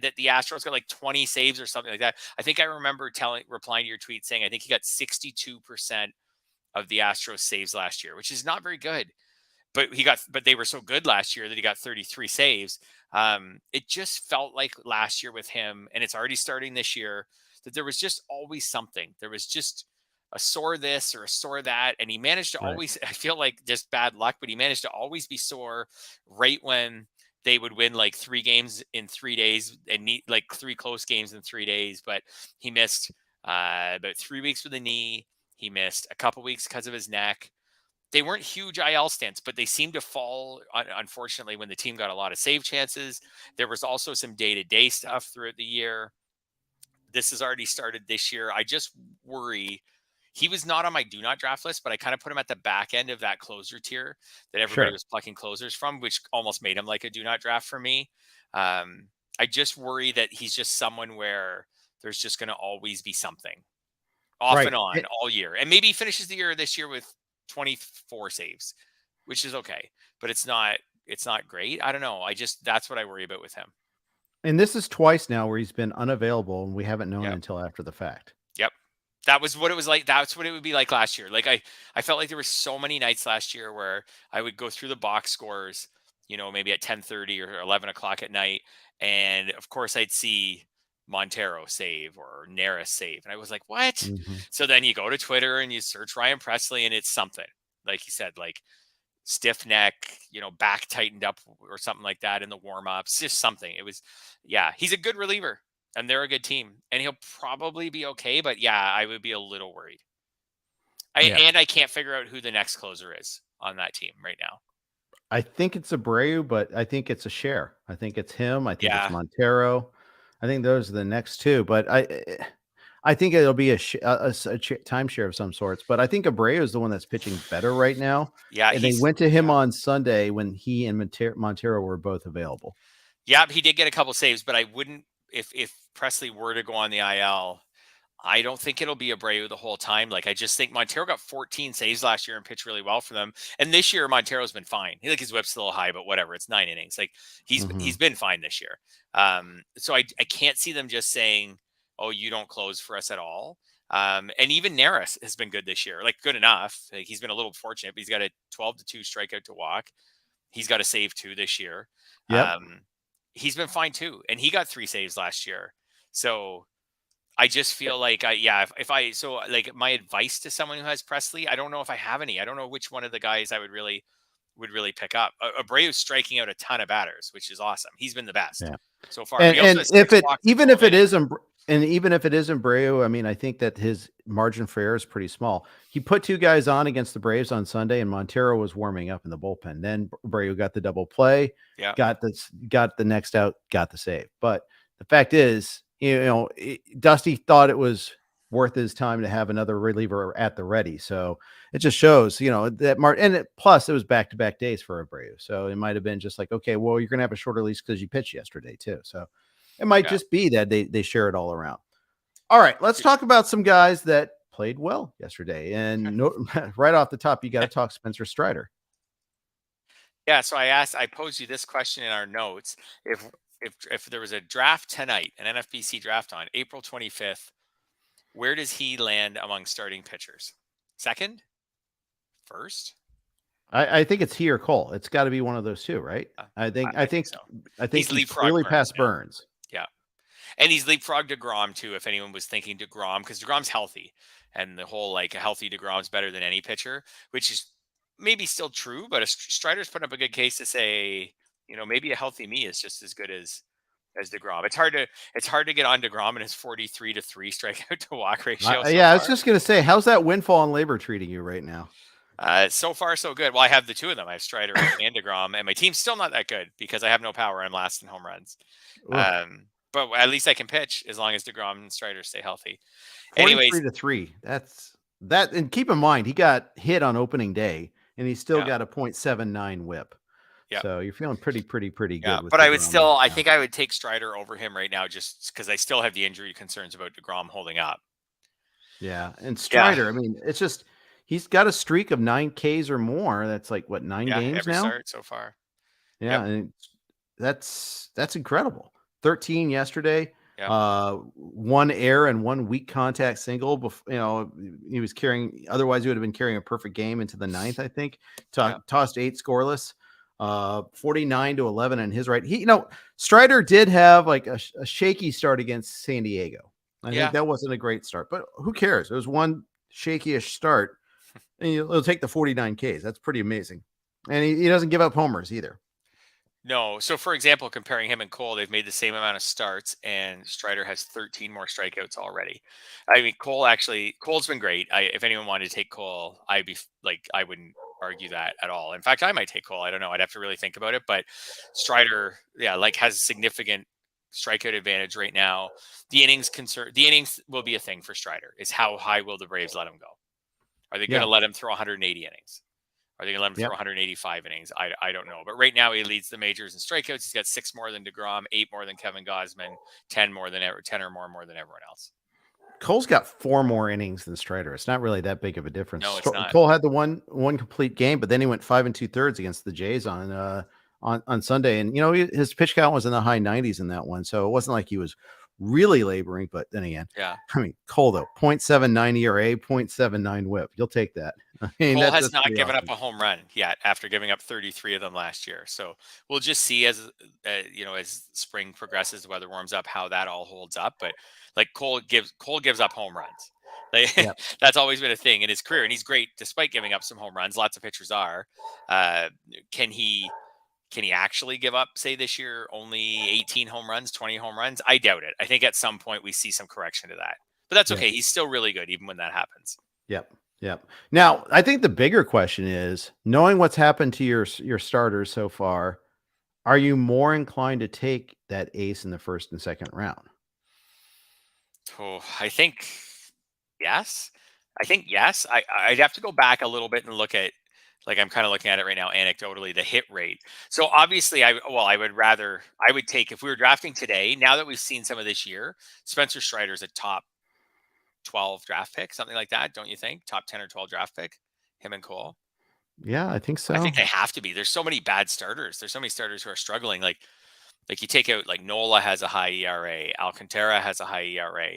that the Astros got like 20 saves or something like that. I think I remember replying to your tweet saying, I think he got 62% of the Astros saves last year, which is not very good. But they were so good last year that he got 33 saves. It just felt like last year with him, and it's already starting this year, that there was just always something. There was just a sore this or a sore that, and he managed to always, I feel like just bad luck, but he managed to always be sore right when they would win like 3 games in 3 days and need like 3 close games in 3 days. But he missed about 3 weeks with a knee. He missed a couple weeks because of his neck. They weren't huge IL stints, but they seemed to fall, unfortunately, when the team got a lot of save chances. There was also some day-to-day stuff throughout the year. This has already started this year. I just worry. He was not on my do not draft list, but I kind of put him at the back end of that closer tier that everybody was plucking closers from, which almost made him like a do not draft for me. I just worry that he's just someone where there's just going to always be something off and on all year. And maybe he finishes the year this year with 24 saves, which is okay, but it's not great. I don't know. That's what I worry about with him. And this is twice now where he's been unavailable and we haven't known until after the fact. Yep. That was what it was like. That's what it would be like last year. Like I felt like there were so many nights last year where I would go through the box scores, maybe at 10:30 or 11 o'clock at night. And of course I'd see Montero save or Neris save. And I was like, what? Mhm. So then you go to Twitter and you search Ryan Presley and it's something, like you said, like stiff neck, back tightened up or something like that in the warm ups, just something. It was, yeah, he's a good reliever and they're a good team and he'll probably be okay. But yeah, I would be a little worried. Yeah. I can't figure out who the next closer is on that team right now. I think it's Abreu, but I think it's a share. I think it's him. I think it's Yeah. Montero. I think those are the next two, but I think it'll be a timeshare of some sorts. But I think Abreu is the one that's pitching better right now. Yeah. And they went to him on Sunday when he and Montero were both available. Yeah, he did get a couple saves, but I wouldn't, if Presley were to go on the IL, I don't think it'll be Abreu the whole time. Like, I just think Montero got 14 saves last year and pitched really well for them. And this year, Montero's been fine. His whip's a little high, but whatever. It's 9 innings. Like, he's been fine this year. So I can't see them just saying, "Oh, you don't close for us at all." And even Neris has been good this year. Like, good enough. Like, he's been a little fortunate, but he's got a 12-2 strikeout to walk. He's got a save too this year. Yep. He's been fine too, and he got 3 saves last year. So I just feel like, like my advice to someone who has Presley, I don't know if I have any. I don't know which one of the guys I would really pick up. Abreu's striking out a ton of batters, which is awesome. He's been the best so far. And if it even if it is Abreu, I mean, I think that his margin for error is pretty small. He put 2 guys on against the Braves on Sunday, and Montero was warming up in the bullpen. Then Abreu got the double play, got the next out, got the save. But the fact is, Dusty thought it was worth his time to have another reliever at the ready. So it just shows, that plus it was back-to-back days for Abreu. So it might have been just like, okay, well, you're going to have a shorter lease because you pitched yesterday too. So it might just be that they share it all around. All right, let's talk about some guys that played well yesterday. And right off the top, you got to talk Spencer Strider. Yeah, so I posed you this question in our notes. If there was a draft tonight, an NFBC draft on April 25th, where does he land among starting pitchers? Second? First? I think it's he or Cole. It's got to be one of those two, right? I think he's clearly past Burns. Yeah. And he's leapfrogged DeGrom too, if anyone was thinking DeGrom, because DeGrom's healthy. And the whole, like, a healthy DeGrom's better than any pitcher, which is maybe still true, but Strider's put up a good case to say, maybe a healthy me is just as good as DeGrom. It's hard to get on DeGrom and his 43-3 strikeout to walk ratio. I was just going to say, how's that windfall and labor treating you right now? So far, so good. Well, I have the two of them. I have Strider and DeGrom, and my team's still not that good because I have no power. I'm last in home runs. But at least I can pitch as long as DeGrom and Strider stay healthy. 43-3. That's that. And keep in mind, he got hit on opening day, and he still got a .79 whip. Yeah. So you're feeling pretty good. Yeah, but I think I would take Strider over him right now just because I still have the injury concerns about DeGrom holding up. Yeah. And Strider, I mean, it's just, he's got a streak of 9 Ks or more. That's like, what, 9 games every now? Start so far. Yeah. And that's incredible. 13 yesterday. Yeah. 1 error and 1 weak contact single. He was otherwise he would have been carrying a perfect game into the 9th, I think. Tossed 8 scoreless. 49-11 in his right. Strider did have like a shaky start against San Diego. I think that wasn't a great start, but who cares? It was one shaky-ish start, and he'll take the 49 Ks. That's pretty amazing. And he doesn't give up homers either. No. So, for example, comparing him and Cole, they've made the same amount of starts, and Strider has 13 more strikeouts already. I mean, Cole's been great. If anyone wanted to take Cole, I wouldn't argue that at all. In fact, I might take Cole. I don't know. I'd have to really think about it. But Strider, has significant strikeout advantage right now. The innings will be a thing for Strider. Is how high will the Braves let him go? Are they going to let him throw 180 innings? Are they going to let him throw 185 innings? I don't know. But right now he leads the majors in strikeouts. He's got 6 more than DeGrom, 8 more than Kevin Gausman, 10 or more than everyone else. Cole's got 4 more innings than Strider. It's not really that big of a difference. No, it's not. Cole had the one complete game, but then he went 5 2/3 against the Jays on Sunday, and his pitch count was in the high 90s in that one, so it wasn't like he was really laboring. But then again, Yeah. I mean, Cole though, 0.79 ERA, 0.79 WHIP. You'll take that. I mean, Cole has that's not pretty given up awesome. a home run yet after giving up 33 of them last year. So we'll just see as as spring progresses, the weather warms up, how that all holds up. But like Cole gives up home runs. Like, Yeah. that's always been a thing in his career, and he's great despite giving up some home runs. Lots of pitchers are. Uh, can he actually give up, say this year, only 18 home runs, 20 home runs? I doubt it. I think at some point we see some correction to that. But that's Yeah. okay. He's still really good even when that happens. Yep. Yep. Now, I think the bigger question is, knowing what's happened to your starters so far, are you more inclined to take that ace in the first and second round? Oh, I think yes. I think yes. I'd have to go back a little bit and look at, like, I'm kind of looking at it right now anecdotally, the hit rate. So obviously I would take, if we were drafting today, now that we've seen some of this year, Spencer Strider's a top 12 draft pick, something like that, don't you think? Top 10 or 12 draft pick, him and Cole. Yeah, I think I so. think they have to be. There's so many bad starters. There's so many starters who are struggling. Like you take out, like, Nola has a high ERA, Alcantara has a high ERA.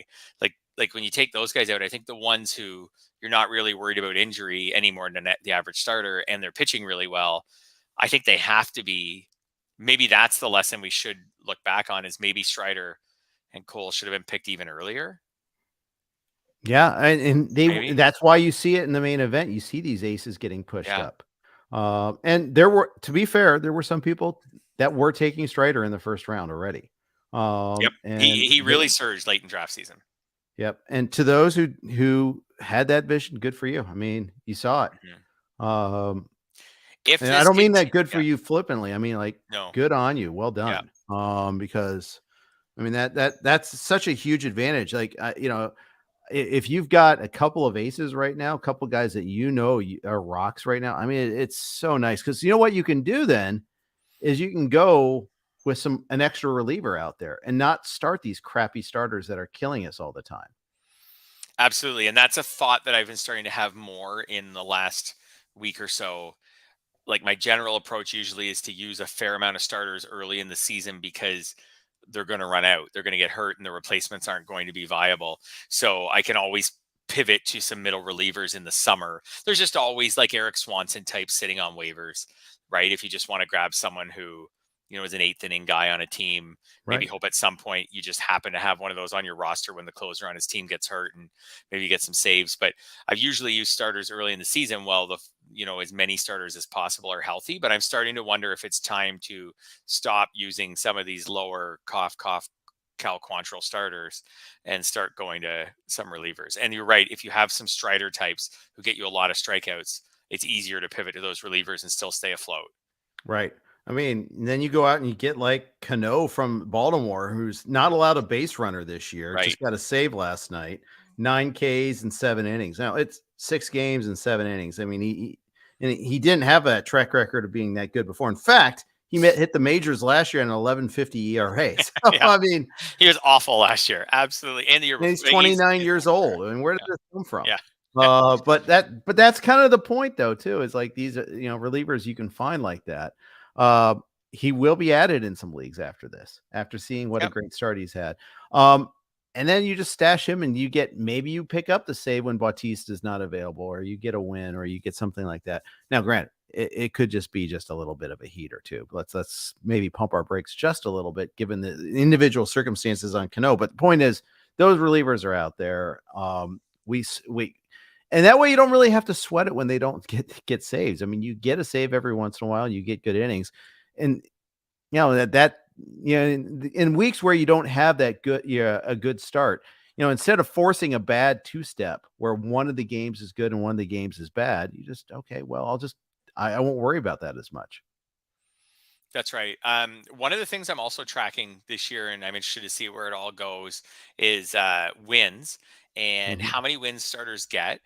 Like when you take those guys out, I think the ones who you're not really worried about injury any more than the average starter, and they're pitching really well, I think they have to be. Maybe that's the lesson we should look back on, is maybe Strider and Cole should have been picked even earlier. Yeah, and Maybe. that's why you see it in the main event. You see these aces getting pushed Yeah. up. And there were, to be fair, there were some people that were taking Strider in the first round already. Yep. And He really surged late in draft season. yep. And to those who had that vision, good for you. I mean, you saw it. Mhm. Um, If and I this don't mean conti that good for Yeah. you flippantly. I mean, like, No. good on you. Well Yeah. done. Because I mean that's such a huge advantage. Like, if you've got a couple of aces right now, a couple of guys that are rocks right now, I mean, it's so nice because you know what you can do then is you can go with an extra reliever out there and not start these crappy starters that are killing us all the time. Absolutely. And that's a thought that I've been starting to have more in the last week or so. Like, my general approach usually is to use a fair amount of starters early in the season, because they're going to run out. They're going to get hurt and the replacements aren't going to be viable. So I can always pivot to some middle relievers in the summer. There's just always, like, Eric Swanson types sitting on waivers, right? If you just want to grab someone who, is an eighth inning guy on a team, maybe Right. hope at some point you just happen to have one of those on your roster when the closer on his team gets hurt, and maybe you get some saves. But I've usually used starters early in the season while as many starters as possible are healthy. But I'm starting to wonder if it's time to stop using some of these lower cough Cal Quantrill starters and start going to some relievers. And you're right, if you have some Strider types who get you a lot of strikeouts, it's easier to pivot to those relievers and still stay afloat. Right. I mean, then you go out and you get like Cano from Baltimore, who's not allowed a base runner this year, Right. just got a save last night, 9 Ks in 7 innings. Now it's 6 games and 7 innings. I mean, he didn't have a track record of being that good before. In fact, he hit the majors last year in an 11.50 ERA. So Yeah. I mean, He was awful last year. Absolutely. And the year and he's before. 29 years old. I mean, where did Yeah. this come from? Yeah. But that's kind of the point, though, too, is like these, relievers you can find like that. He will be added in some leagues after this, after seeing what a Yep. great start he's had. And then you just stash him and maybe you pick up the save when Bautista is not available, or you get a win, or you get something like that. Now, granted, it could just be just a little bit of a heat or two. Let's maybe pump our brakes just a little bit, given the individual circumstances on Cano. But the point is, those relievers are out there. And that way you don't really have to sweat it when they don't get saves. I mean, you get a save every once in a while, you get good innings. And in weeks where you don't have that a good start, instead of forcing a bad two-step where one of the games is good and one of the games is bad, you just, okay, well, I won't worry about that as much. That's right. One of the things I'm also tracking this year, and I'm interested to see where it all goes, is wins and Mhm. how many wins starters get.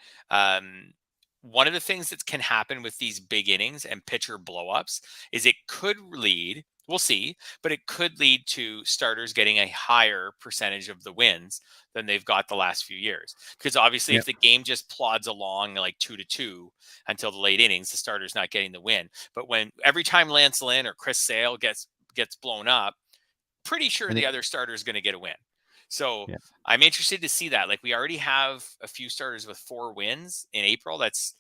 One of the things that can happen with these big innings and pitcher blowups is it could lead, we'll see, but it could lead to starters getting a higher percentage of the wins than they've got the last few years. Because obviously, if Yep. the game just plods along like 2-2 until the late innings, the starter's not getting the win. But when every time Lance Lynn or Chris Sale gets blown up, pretty sure And the it, other starter is going to get a win. So Yeah. I'm interested to see that. Like, we already have a few starters with 4 wins in April. That's,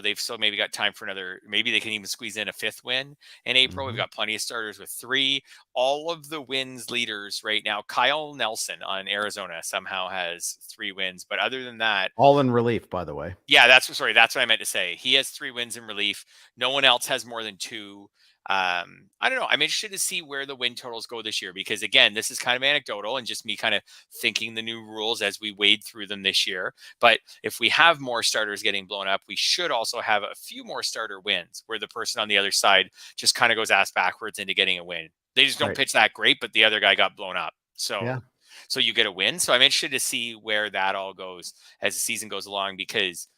they've still maybe got time for another, maybe they can even squeeze in a 5th win in April. We've Mhm. got plenty of starters with 3. All of the wins leaders right now, Kyle Nelson on Arizona somehow has 3 wins. But other than that, All in relief, by the way. yeah, that's what I meant to say. He has 3 wins in relief. No one else has more than 2. I don't know. I'm interested to see where the win totals go this year, because again, this is kind of anecdotal and just me kind of thinking the new rules as we wade through them this year. But if we have more starters getting blown up, we should also have a few more starter wins where the person on the other side just kind of goes ass backwards into getting a win. They just don't Right. pitch that great, but the other guy got blown up. Yeah. So you get a win. So I'm interested to see where that all goes as the season goes along, because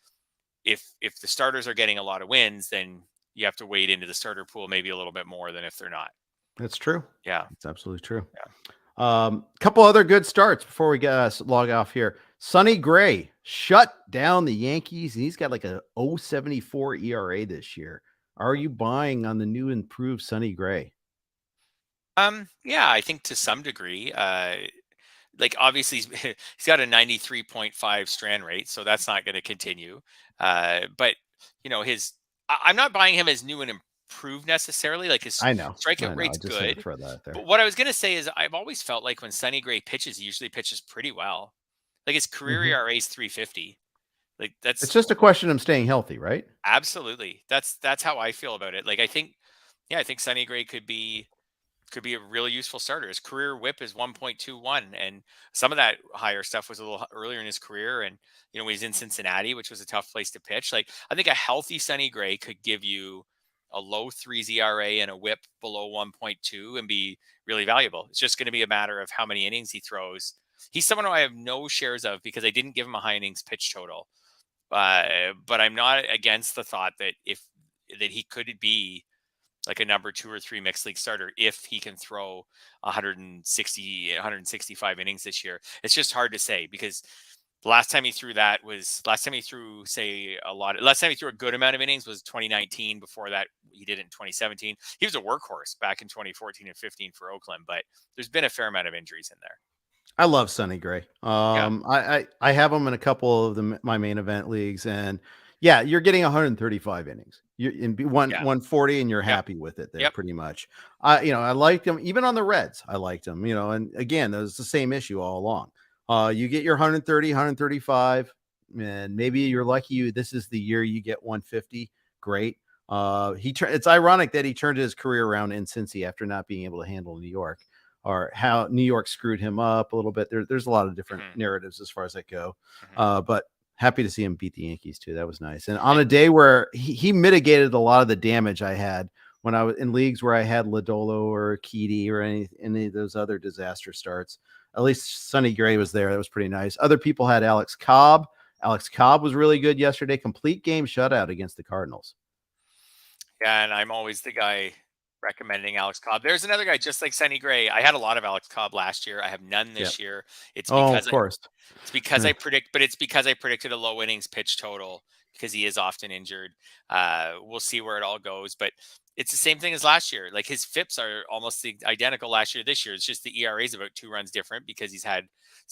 if the starters are getting a lot of wins, then you have to wade into the starter pool maybe a little bit more than if they're not. That's true. Yeah. It's absolutely true. Yeah. Couple other good starts before we get log off here. Sonny Gray shut down the Yankees, and he's got like a 0.74 ERA this year. Are you buying on the new improved Sonny Gray? Yeah, I think to some degree, like obviously he's got a 93.5 strand rate, so that's not going to continue. But I'm not buying him as new and improved necessarily. Like, his I know. strikeout I rate's just had to good. throw that there. But what I was going to say is I've always felt like when Sonny Gray pitches, he usually pitches pretty well. Like, his career Mhm. ERA is 3.50. Like, It's that's just a question of staying healthy, right? absolutely, that's how I feel about it. Like, I think Sonny Gray could be a really useful starter. His career whip is 1.21, and some of that higher stuff was a little earlier in his career. And when he's in Cincinnati, which was a tough place to pitch, like, I think a healthy Sonny Gray could give you a low 3s ERA and a whip below 1.2 and be really valuable. It's just going to be a matter of how many innings he throws. He's someone who I have no shares of because I didn't give him a high innings pitch total. But I'm not against the thought that he could be like a number 2 or 3 mixed league starter if he can throw 160, 165 innings this year. It's just hard to say, because the last time he threw a good amount of innings was 2019. Before that, he did it in 2017. He was a workhorse back in 2014 and 15 for Oakland, but there's been a fair amount of injuries in there. I love Sonny Gray. Yeah. I have him in a couple of my main event leagues, and yeah, you're getting 135 innings. You're in 140, and you're Yep. happy with it there, Yep. pretty much. I liked him even on the Reds. I liked him, and again, that was the same issue all along. You get your 130, 135, and maybe you're lucky. This is the year you get 150. Great. It's ironic that he turned his career around in Cincy after not being able to handle New York, or how New York screwed him up a little bit. There's a lot of different narratives as far as that go. But happy to see him beat the Yankees too. That was nice. And on a day where he mitigated a lot of the damage I had when I was in leagues where I had Lodolo or Urquidy or any of those other disaster starts. At least Sonny Gray was there. That was pretty nice. Other people had Alex Cobb. Alex Cobb was really good yesterday. Complete game shutout against the Cardinals. Yeah, and I'm always the guy recommending Alex Cobb. There's another guy just like Sonny Gray. I had a lot of Alex Cobb last year. I have none this year. It's because of course. It's because I predicted a low innings pitch total, because he is often injured. We'll see where it all goes, but it's the same thing as last year. Like, his FIPS are almost identical last year. This year, it's just the ERA is about 2 runs different because he's had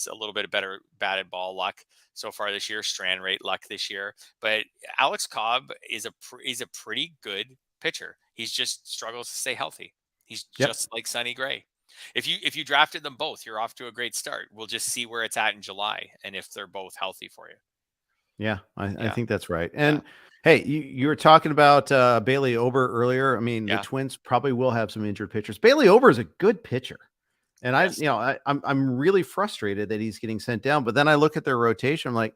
a little bit of better batted ball luck so far this year, strand rate luck this year. But Alex Cobb is a pretty good pitcher. He's just struggles to stay healthy. He's just like Sonny Gray. If you drafted them both, you're off to a great start. We'll just see where it's at in July and if they're both healthy for you. Yeah, I think that's right. And hey, you were talking about Bailey Ober earlier. I mean, the Twins probably will have some injured pitchers. Bailey Ober is a good pitcher. And I'm really frustrated that he's getting sent down. But then I look at their rotation. I'm like,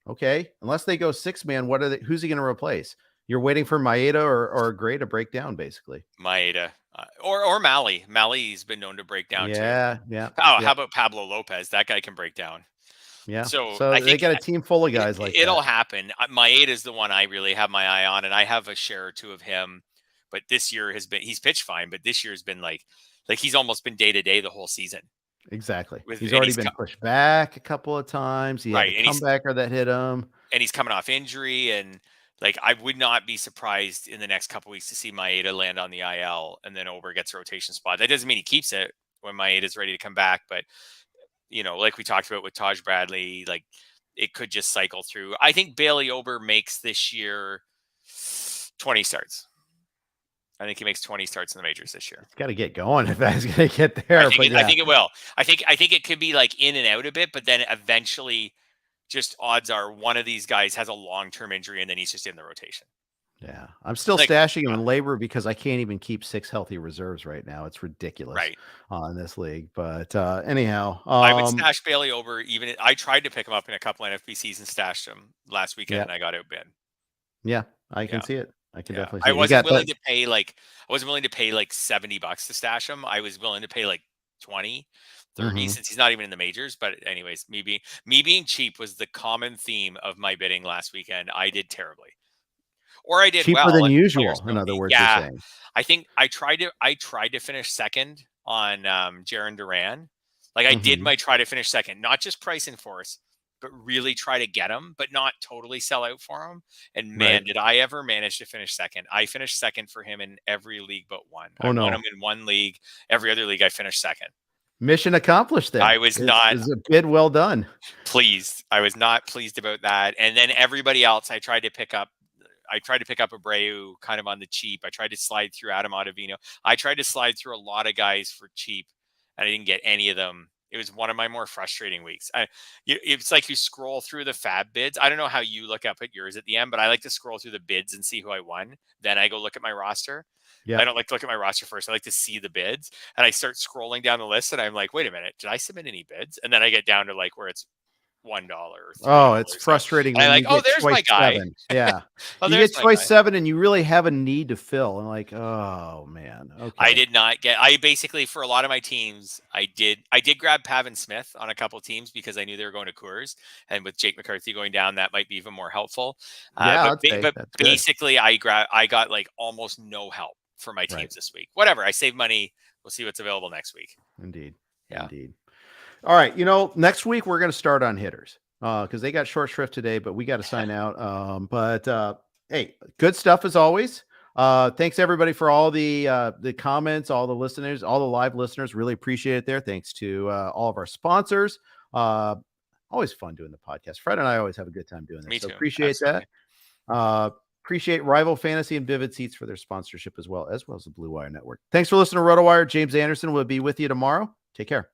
okay, unless they go 6-man, who's he going to replace? You're waiting for Maeda or Gray to break down, basically. Maeda or Malley. Malley's been known to break down too. Yeah. How about Pablo Lopez? That guy can break down. Yeah. So I think they got a team full of guys like that. It'll happen. Maeda is the one I really have my eye on, and I have a share or two of him. But this year he's pitched fine, but this year has been like he's almost been day to day the whole season. Exactly. He's already been pushed back a couple of times. He had a comebacker that hit him. And he's coming off injury, and I would not be surprised in the next couple of weeks to see Maeda land on the IL, and then Ober gets a rotation spot. That doesn't mean he keeps it when Maeda's ready to come back, but like we talked about with Taj Bradley, like it could just cycle through. I think Bailey Ober makes this year 20 starts. I think he makes 20 starts in the majors this year. It's got to get going if that's going to get there. I think it will. I think it could be like in and out a bit, but then eventually just odds are one of these guys has a long-term injury and then he's just in the rotation. Yeah. I'm still stashing him in labor because I can't even keep 6 healthy reserves right now. It's ridiculous in this league. But anyhow, I would stash Bailey Ober. I tried to pick him up in a couple NFBCs and stashed him last weekend and I got outbid. Yeah, I can see it. I can definitely see I wasn't willing to pay like $70 to stash him. I was willing to pay like 20, 30 since he's not even in the majors. But anyways, me being cheap was the common theme of my bidding last weekend. I did terribly. Or I did cheaper than usual. In other words, you're saying. I think I tried to finish second on Jarren Duran. Like I did my try to finish second, not just price and force, but really try to get him, but not totally sell out for him. And man, did I ever manage to finish second. I finished second for him in every league but one. I won him in one league. Every other league I finished second. Mission accomplished there. I was not. It was a bid well done. Pleased. I was not pleased about that. And then everybody else I tried to pick up Abreu kind of on the cheap. I tried to slide through Adam Ottavino. I tried to slide through a lot of guys for cheap, and I didn't get any of them. It was one of my more frustrating weeks. It's like you scroll through the fab bids. I don't know how you look up at yours at the end, but I like to scroll through the bids and see who I won. Then I go look at my roster. I don't like to look at my roster first. I like to see the bids, and I start scrolling down the list, and I'm like, wait a minute, did I submit any bids? And then I get down to like where it's $1 or $3. Oh, it's frustrating. When I like, there's my guy. 7. Yeah. You get choice 7 and you really have a need to fill. And like, oh man. Okay. I did not get, I basically, for a lot of my teams, I did grab Pavin Smith on a couple of teams because I knew they were going to Coors, and with Jake McCarthy going down, that might be even more helpful. But basically I got like almost no help for my teams this week. Whatever. I saved money. We'll see what's available next week. Indeed. Yeah. Indeed. All right. Next week we're going to start on hitters because they got short shrift today, but we got to sign out. Hey, good stuff as always. Thanks everybody for all the comments, all the listeners, all the live listeners. Really appreciate it there. Thanks to all of our sponsors. Always fun doing the podcast. Fred and I always have a good time doing this. Me too. Appreciate that. Appreciate Rival Fantasy and Vivid Seats for their sponsorship as well as the Blue Wire Network. Thanks for listening to RotoWire. James Anderson will be with you tomorrow. Take care.